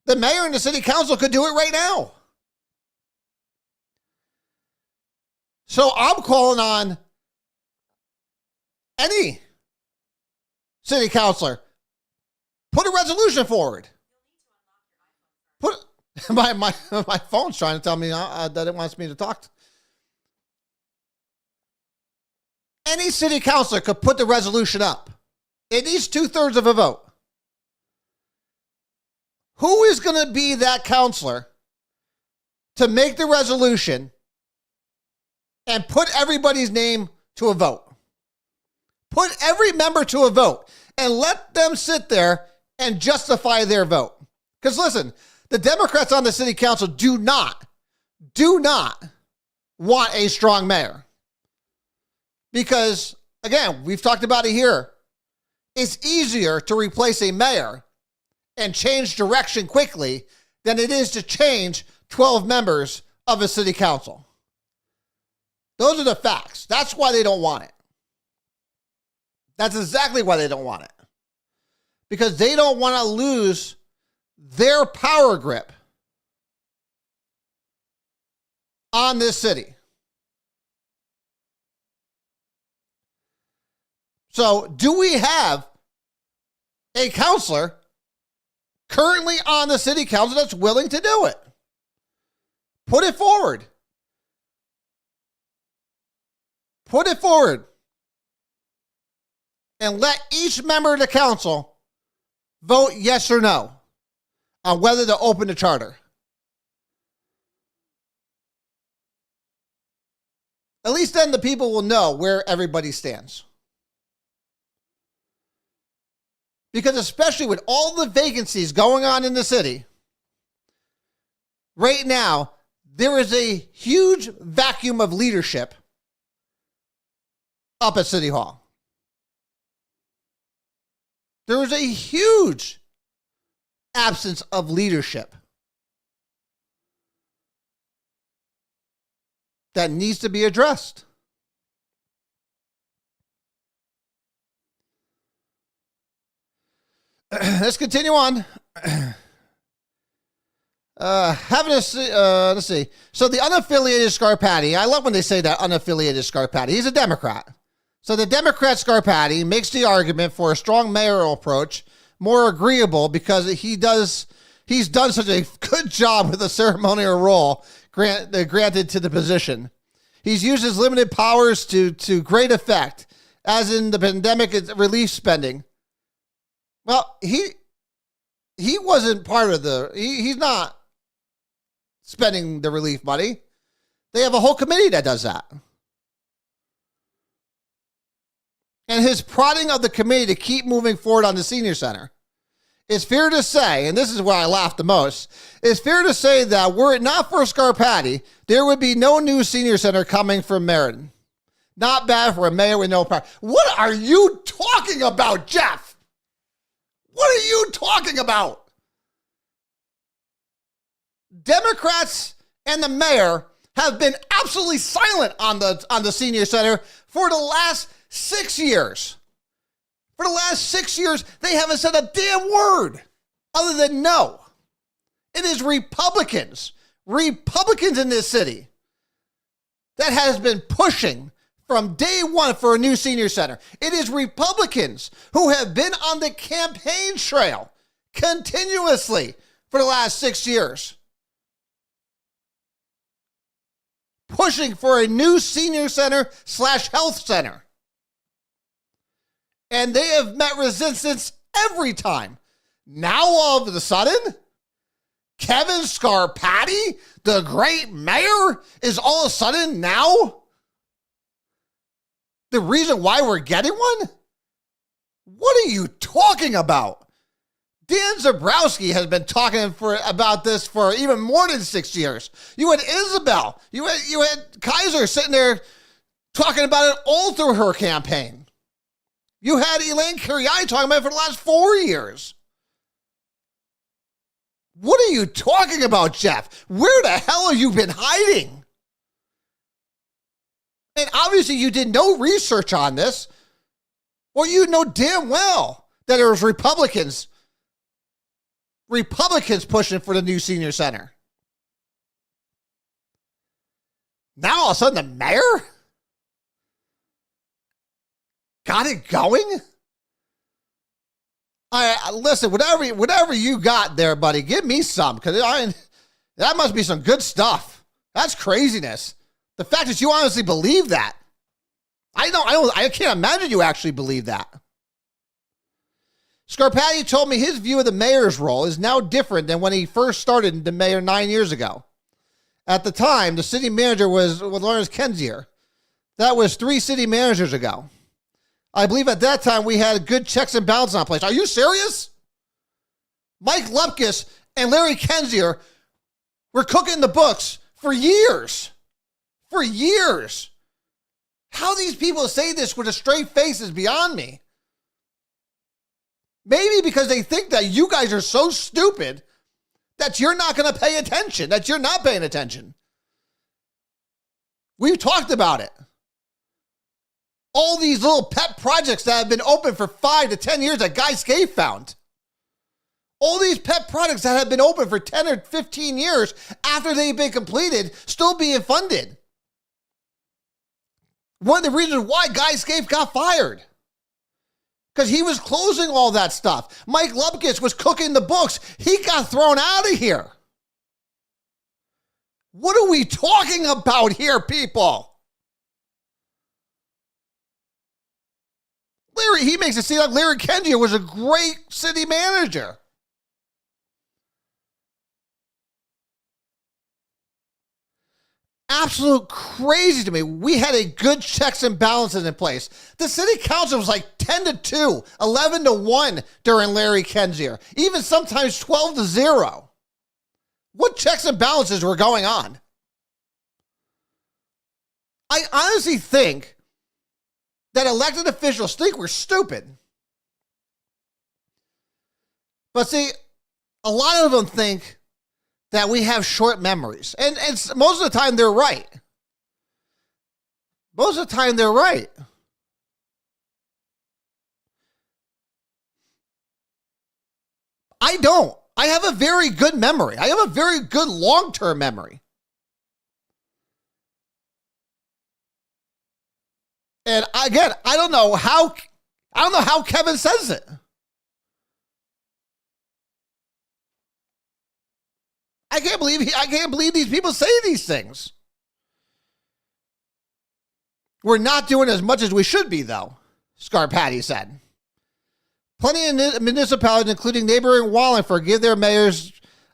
The mayor and the city council could do it right now. So I'm calling on any city councilor, put a resolution forward. My phone's trying to tell me that it wants me to talk. Any city councilor could put the resolution up. It needs 2/3 of a vote. Who is going to be that counselor to make the resolution and put everybody's name to a vote? Put every member to a vote and let them sit there and justify their vote. Because listen, the Democrats on the city council do not want a strong mayor. Because, again, we've talked about it here. It's easier to replace a mayor and change direction quickly than it is to change 12 members of a city council. Those are the facts. That's why they don't want it. That's exactly why they don't want it. Because they don't want to lose their power grip on this city. So, do we have a counselor currently on the city council that's willing to do it? Put it forward. Put it forward. And let each member of the council vote yes or no on whether to open the charter. At least then the people will know where everybody stands. Because especially with all the vacancies going on in the city, right now, there is a huge vacuum of leadership up at City Hall. There is a huge absence of leadership that needs to be addressed. Let's continue on. Let's see. So the unaffiliated Scarpati, I love when they say that, unaffiliated Scarpati. He's a Democrat. So the Democrat Scarpati makes the argument for a strong mayoral approach more agreeable because he's done such a good job with the ceremonial role granted to the position. He's used his limited powers to great effect, as in the pandemic relief spending. Well, he wasn't part of he's not spending the relief money. They have a whole committee that does that. And his prodding of the committee to keep moving forward on the senior center. It's fair to say, and this is where I laughed the most, it's fair to say that were it not for Scarpati, there would be no new senior center coming from Meriden. Not bad for a mayor with no power. What are you talking about, Jeff? What are you talking about? Democrats and the mayor have been absolutely silent on the senior center for the last 6 years. For the last 6 years, they haven't said a damn word other than no. It is Republicans in this city that has been pushing from day one for a new senior center. It is Republicans who have been on the campaign trail continuously for the last 6 years, pushing for a new senior center / health center. And they have met resistance every time. Now, all of a sudden, Kevin Scarpati, the great mayor, is all of a sudden now the reason why we're getting one? What are you talking about? Dan Zabrowski has been talking about this for even more than 6 years. You had Isabel. You had Kaiser sitting there talking about it all through her campaign. You had Elaine Curiai talking about it for the last 4 years. What are you talking about, Jeff? Where the hell have you been hiding? And obviously you did no research on this, or you know damn well that it was Republicans pushing for the new senior center. Now all of a sudden the mayor got it going? Listen, whatever you got there, buddy, give me some, because that must be some good stuff. That's craziness. The fact that you honestly believe that. I can't imagine you actually believe that. Scarpati told me his view of the mayor's role is now different than when he first started the mayor 9 years ago. At the time, the city manager was Lawrence Kenzier. That was 3 city managers ago. I believe at that time we had good checks and balances on place. Are you serious? Mike Lupkis and Larry Kenzier were cooking the books for years. For years. How these people say this with a straight face is beyond me. Maybe because they think that you guys are so stupid that you're not going to pay attention, that you're not paying attention. We've talked about it. All these little pet projects that have been open for 5 to 10 years that Guy Scaife found. All these pet projects that have been open for 10 or 15 years after they've been completed, still being funded. One of the reasons why Guy Scaife got fired. Because he was closing all that stuff. Mike Lupkis was cooking the books. He got thrown out of here. What are we talking about here, people? He makes it seem like Larry Kenzier was a great city manager. Absolute crazy to me. We had a good checks and balances in place. The city council was like 10-2, 11-1 during Larry Kenzier, even sometimes 12-0. What checks and balances were going on? I honestly think that elected officials think we're stupid. But see, a lot of them think that we have short memories. And most of the time, they're right. Most of the time, they're right. I don't. I have a very good memory. I have a very good long-term memory. And again, I don't know how Kevin says it. I can't believe these people say these things. We're not doing as much as we should be, though, Scarpati said. Plenty of municipalities, including neighboring Wallingford, give their mayors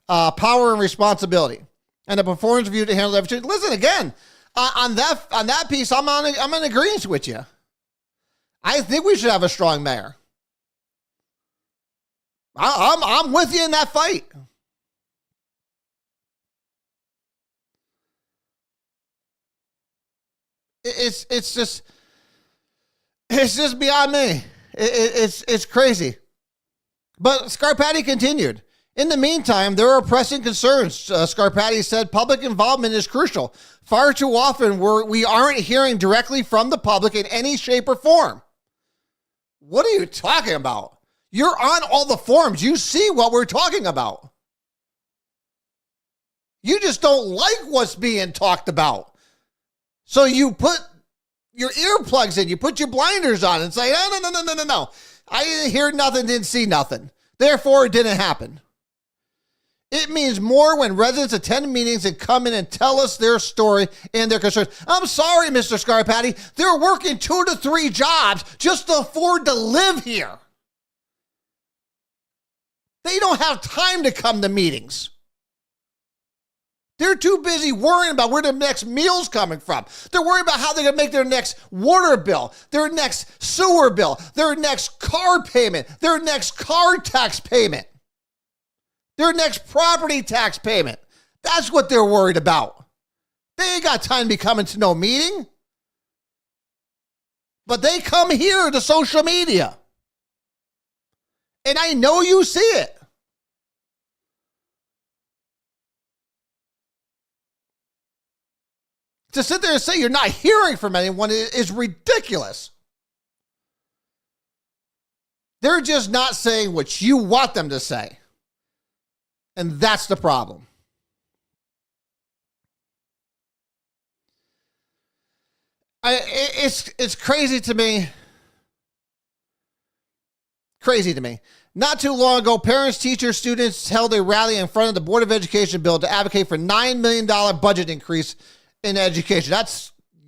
power and responsibility, and a performance review to handle everything. Listen again on that piece. I'm in agreement with you. I think we should have a strong mayor. I'm with you in that fight. It's just beyond me. It's crazy. But Scarpati continued. In the meantime, there are pressing concerns. Scarpati said public involvement is crucial. Far too often we aren't hearing directly from the public in any shape or form. What are you talking about? You're on all the forums. You see what we're talking about. You just don't like what's being talked about. So you put your earplugs in, you put your blinders on and say, no. I didn't hear nothing, didn't see nothing. Therefore, it didn't happen. It means more when residents attend meetings and come in and tell us their story and their concerns. I'm sorry, Mr. Scarpati. They're working 2 to 3 jobs just to afford to live here. They don't have time to come to meetings. They're too busy worrying about where their next meal's coming from. They're worried about how they're going to make their next water bill, their next sewer bill, their next car payment, their next car tax payment, their next property tax payment. That's what they're worried about. They ain't got time to be coming to no meeting. But they come here to social media. And I know you see it. To sit there and say you're not hearing from anyone is ridiculous. They're just not saying what you want them to say. And that's the problem. It's crazy to me. Crazy to me. Not too long ago, parents, teachers, students held a rally in front of the Board of Education bill to advocate for $9 million budget increase in education.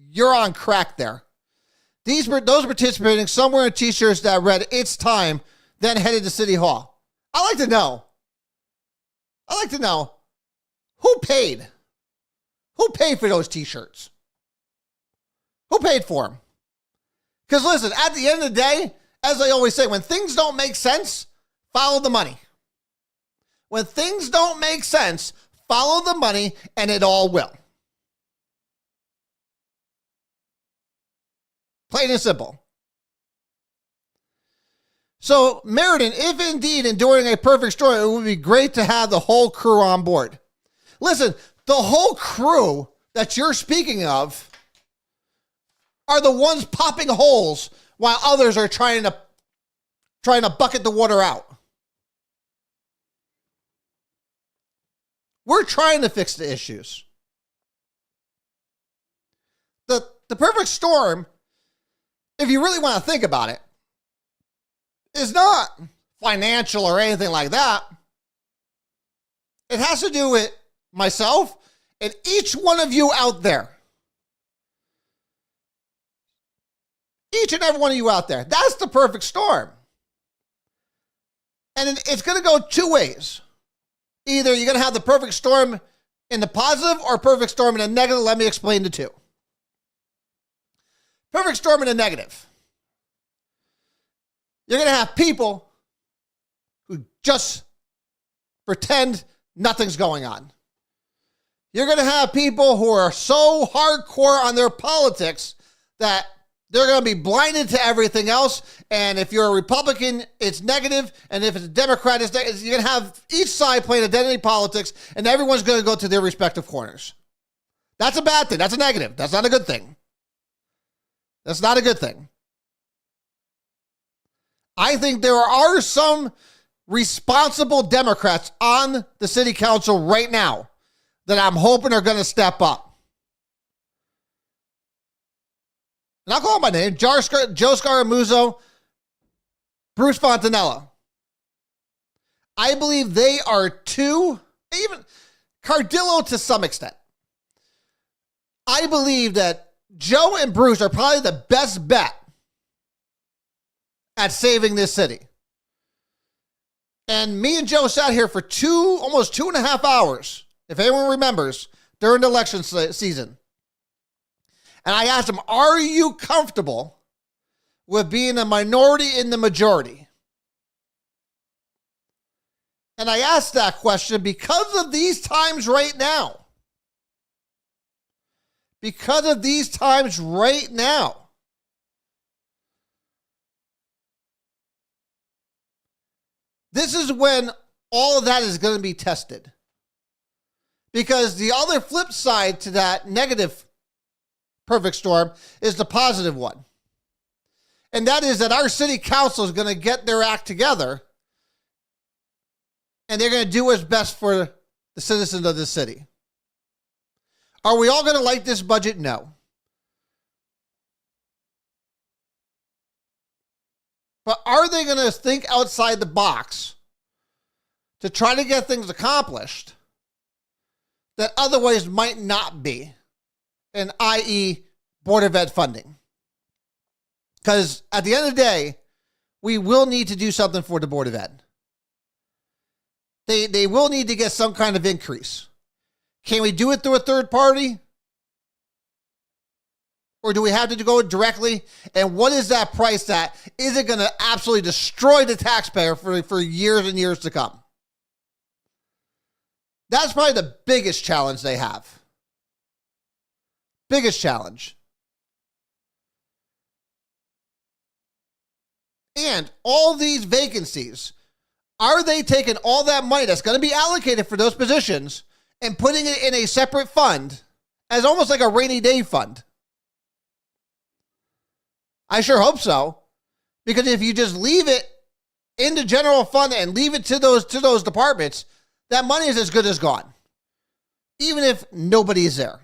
You're on crack there. Those participating somewhere in t-shirts that read "It's time," then headed to City Hall. I'd like to know who paid. Who paid for those t-shirts? Who paid for them? Because listen, at the end of the day, as I always say, when things don't make sense, follow the money. When things don't make sense, follow the money, and it all will. Plain and simple. So, Meriden, if indeed enduring a perfect storm, it would be great to have the whole crew on board. Listen, the whole crew that you're speaking of are the ones popping holes while others are trying to bucket the water out. We're trying to fix the issues. The perfect storm, if you really want to think about it, is not financial or anything like that. It has to do with myself and each one of you out there. Each and every one of you out there. That's the perfect storm. And it's going to go 2 ways. Either you're going to have the perfect storm in the positive or perfect storm in the negative. Let me explain the two. Perfect storm in the negative. You're going to have people who just pretend nothing's going on. You're going to have people who are so hardcore on their politics that they're going to be blinded to everything else. And if you're a Republican, it's negative. And if it's a Democrat, it's negative. You're going to have each side playing identity politics, and everyone's going to go to their respective corners. That's a bad thing. That's a negative. That's not a good thing. That's not a good thing. I think there are some responsible Democrats on the city council right now that I'm hoping are going to step up. And I'll call my name, Joe Scaramuzzo, Bruce Fontanella. I believe they are two, even Cardillo to some extent. I believe that Joe and Bruce are probably the best bet at saving this city. And me and Joe sat here for almost 2.5 hours, if anyone remembers, during the election season. And I asked him, are you comfortable with being a minority in the majority? And I asked that question because of these times right now. Because of these times right now. This is when all of that is going to be tested. Because the other flip side to that negative perfect storm is the positive one. And that is that our city council is going to get their act together and they're going to do what's best for the citizens of the city. Are we all going to like this budget? No. But are they going to think outside the box to try to get things accomplished that otherwise might not be, and i.e. Board of Ed funding? Because at the end of the day, we will need to do something for the Board of Ed. They will need to get some kind of increase. Can we do it through a third party? Or do we have to go directly? And what is that price at? Is it going to absolutely destroy the taxpayer for years and years to come? That's probably the biggest challenge they have. Biggest challenge. And all these vacancies, are they taking all that money that's going to be allocated for those positions and putting it in a separate fund as almost like a rainy day fund? I sure hope so. Because if you just leave it in the general fund and leave it to those departments, that money is as good as gone. Even if nobody is there.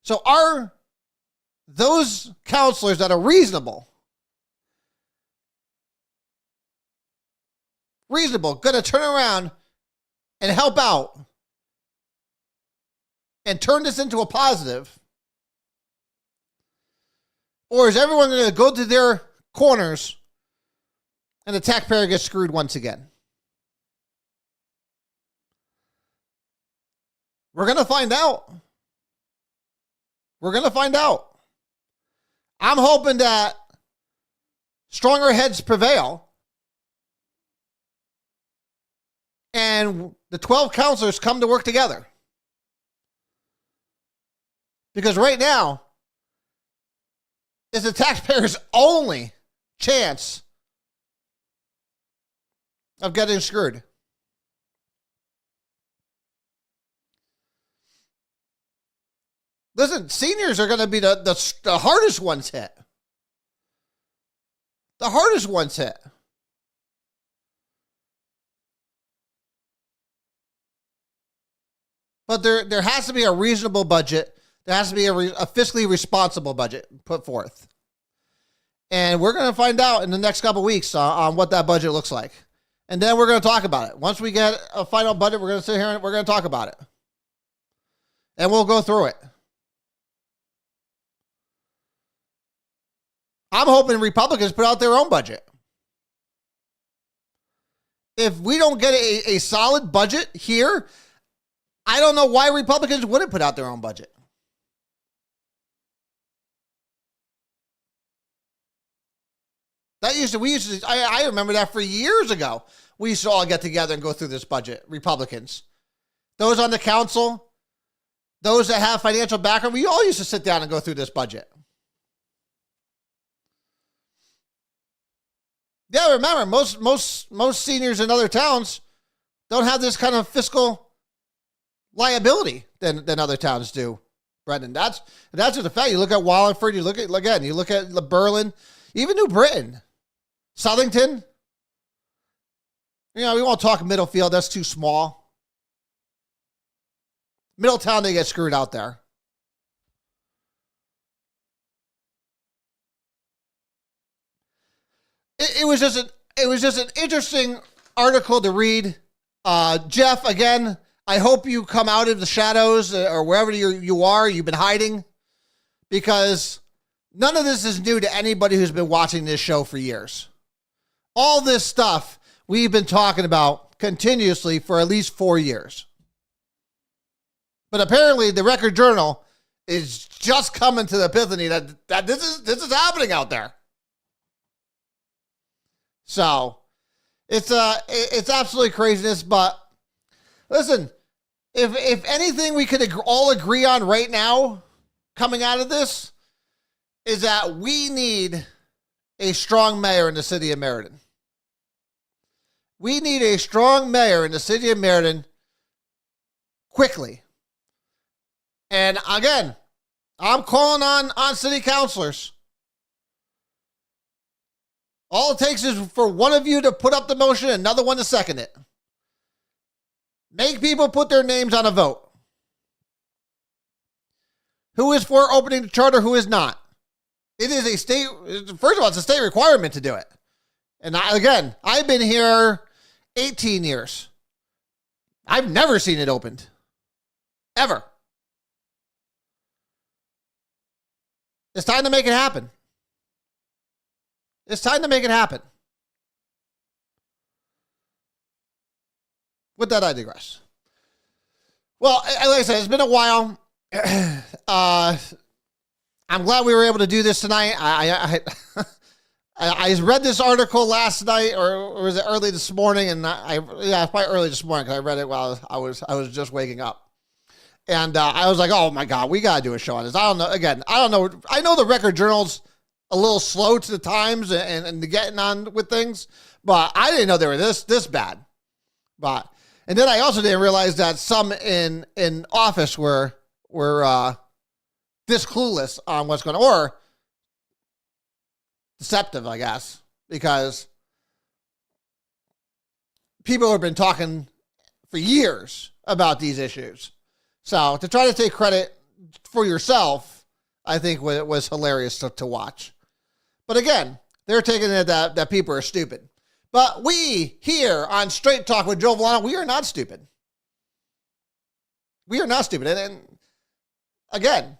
So are those counselors that are reasonable, going to turn around and help out and turn this into a positive? Or is everyone going to go to their corners and the taxpayer gets screwed once again? We're going to find out. We're going to find out. I'm hoping that stronger heads prevail and the 12 counselors come to work together. Because right now, it's the taxpayer's only chance of getting screwed. Listen, seniors are going to be the hardest ones hit. The hardest ones hit. But there has to be a reasonable budget. There has to be a fiscally responsible budget put forth. And we're going to find out in the next couple of weeks on what that budget looks like. And then we're going to talk about it. Once we get a final budget, we're going to sit here and we're going to talk about it. And we'll go through it. I'm hoping Republicans put out their own budget. If we don't get a solid budget here, I don't know why Republicans wouldn't put out their own budget. I remember that for years ago. We used to all get together and go through this budget, Republicans. Those on the council, those that have financial background, we all used to sit down and go through this budget. Yeah, remember, most seniors in other towns don't have this kind of fiscal liability than other towns do, Brendan. That's just a fact. You look at Wallingford, you look at Berlin, even New Britain, Southington. You know, we won't talk Middlefield. That's too small. Middletown, they get screwed out there. It was just an interesting article to read. Jeff, again, I hope you come out of the shadows or wherever you are, you've been hiding, because none of this is new to anybody who's been watching this show for years. All this stuff we've been talking about continuously for at least 4 years. But apparently the Record Journal is just coming to the epiphany that this is happening out there. So it's absolutely craziness. But listen, if anything we could all agree on right now coming out of this is that we need a strong mayor in the city of Meriden. We need a strong mayor in the city of Meriden quickly. And again, I'm calling on city councilors. All it takes is for one of you to put up the motion and another one to second it. Make people put their names on a vote. Who is for opening the charter, who is not? It is a state, first of all, it's a state requirement to do it. And I've been here 18 years. I've never seen it opened. Ever. It's time to make it happen. It's time to make it happen. With that, I digress. Well, like I said, it's been a while. I'm glad we were able to do this tonight. I read this article last night, or was it early this morning? And it's probably early this morning because I read it while I was just waking up. And I was like, oh my God, we got to do a show on this. I don't know. Again, I don't know. I know the Record Journal's a little slow to the times and getting on with things, but I didn't know they were this bad. And then I also didn't realize that some in office were this clueless on what's going on, or deceptive, I guess, because people have been talking for years about these issues. So to try to take credit for yourself, I think it was hilarious to watch. But again, they're taking it that people are stupid. But we here on Straight Talk with Joe Vollano, we are not stupid. We are not stupid. And again,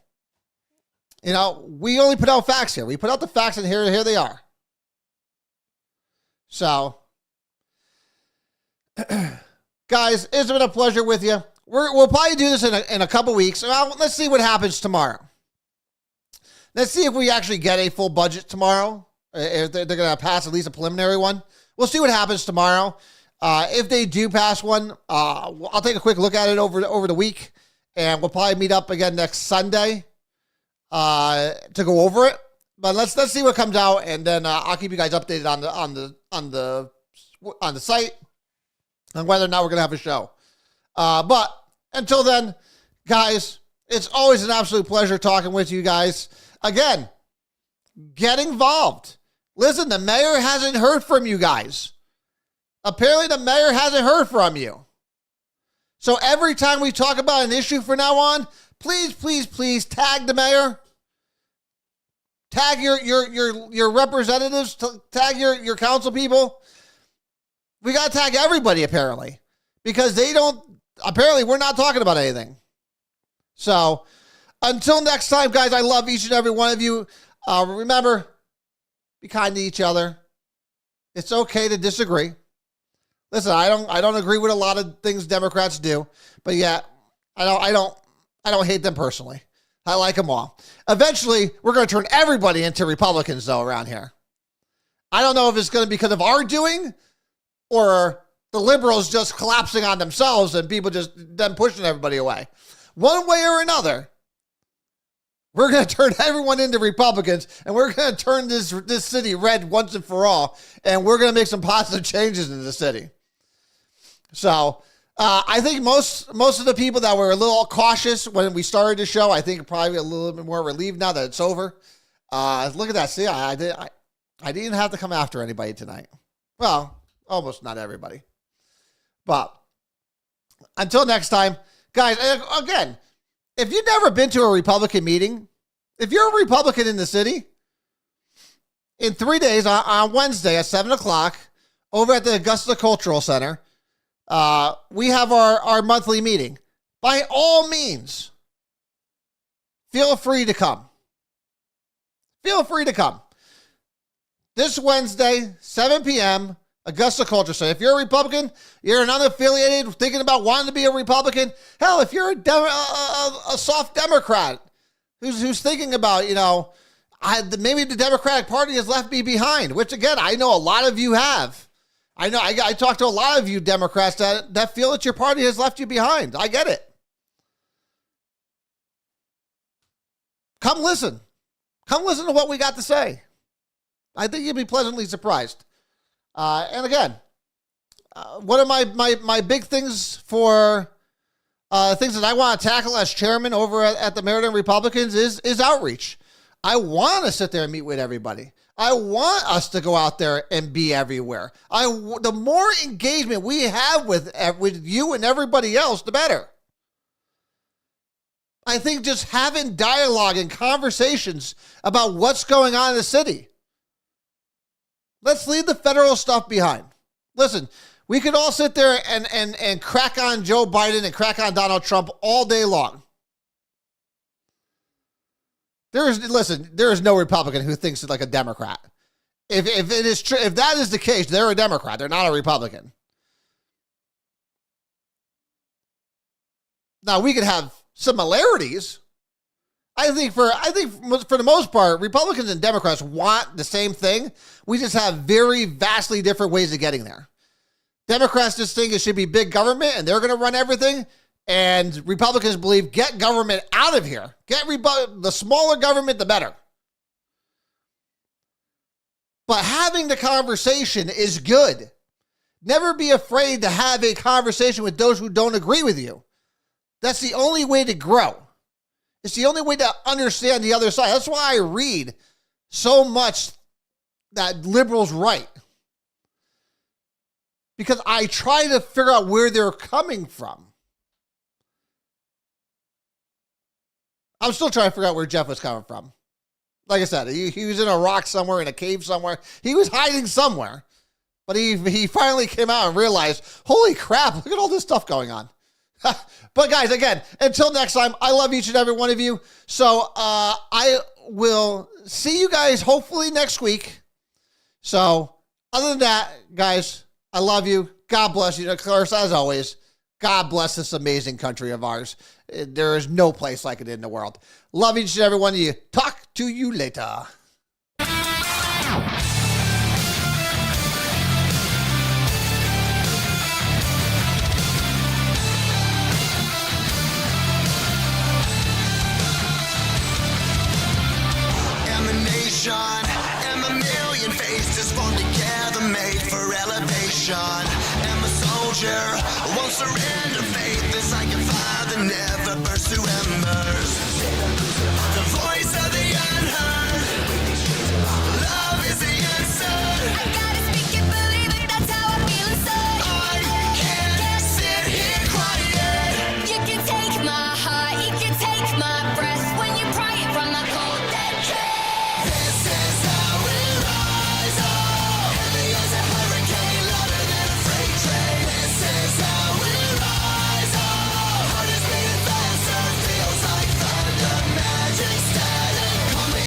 we only put out facts here. We put out the facts, and here they are. So, guys, it's been a pleasure with you. We'll probably do this in a couple weeks. Well, let's see what happens tomorrow. Let's see if we actually get a full budget tomorrow. If they're going to pass at least a preliminary one. We'll see what happens tomorrow. If they do pass one, I'll take a quick look at it over the week, and we'll probably meet up again next Sunday to go over it. But let's see what comes out, and then I'll keep you guys updated on the site on whether or not we're going to have a show. But until then, guys, it's always an absolute pleasure talking with you guys. Again, get involved. Listen, the mayor hasn't heard from you guys. Apparently, the mayor hasn't heard from you. So every time we talk about an issue from now on, please, please, please tag the mayor. Tag your representatives. Tag your council people. We got to tag everybody, apparently. Because apparently we're not talking about anything. So, until next time, guys, I love each and every one of you. Remember, be kind to each other. It's okay to disagree. Listen, I don't agree with a lot of things Democrats do, but yeah, I don't hate them personally. I like them all. Eventually, we're going to turn everybody into Republicans, though, around here. I don't know if it's going to be because of our doing or the liberals just collapsing on themselves and people just them pushing everybody away. One way or another, we're going to turn everyone into Republicans, and we're going to turn this city red once and for all, and we're going to make some positive changes in the city. So I think most of the people that were a little cautious when we started the show, I think probably a little bit more relieved now that it's over. Look at that. See, I didn't have to come after anybody tonight. Well, almost not everybody. But until next time, guys, again, if you've never been to a Republican meeting, if you're a Republican in the city, in 3 days on Wednesday at 7 o'clock over at the Augusta Cultural Center, we have our monthly meeting. By all means, feel free to come. Feel free to come. This Wednesday, 7 p.m., Augusta Culture Center. If you're a Republican, you're an unaffiliated, thinking about wanting to be a Republican, hell, if you're a soft Democrat who's thinking about, maybe the Democratic Party has left me behind, which, again, I know a lot of you have. I know I talked to a lot of you Democrats that feel that your party has left you behind. I get it. Come listen. Come listen to what we got to say. I think you'll be pleasantly surprised. And again, one of my big things for things that I want to tackle as chairman over at the Meriden Republicans is outreach. I want to sit there and meet with everybody. I want us to go out there and be everywhere. The more engagement we have with you and everybody else, the better. I think just having dialogue and conversations about what's going on in the city. Let's leave the federal stuff behind. Listen, we could all sit there and crack on Joe Biden and crack on Donald Trump all day long. There is no Republican who thinks like a Democrat. If it is true, if that is the case, they're a Democrat. They're not a Republican. Now we could have similarities. I think for the most part, Republicans and Democrats want the same thing. We just have very vastly different ways of getting there. Democrats just think it should be big government and they're going to run everything. And Republicans believe get government out of here. The smaller government, the better. But having the conversation is good. Never be afraid to have a conversation with those who don't agree with you. That's the only way to grow. It's the only way to understand the other side. That's why I read so much that liberals write. Because I try to figure out where they're coming from. I'm still trying to figure out where Jeff was coming from. Like I said, he was in a rock somewhere, in a cave somewhere. He was hiding somewhere. But he finally came out and realized, holy crap, look at all this stuff going on. But guys, again, until next time, I love each and every one of you. So I will see you guys hopefully next week. So other than that, guys, I love you. God bless you. Of course, as always, God bless this amazing country of ours. There is no place like it in the world. Love each and every one of you. Talk to you later.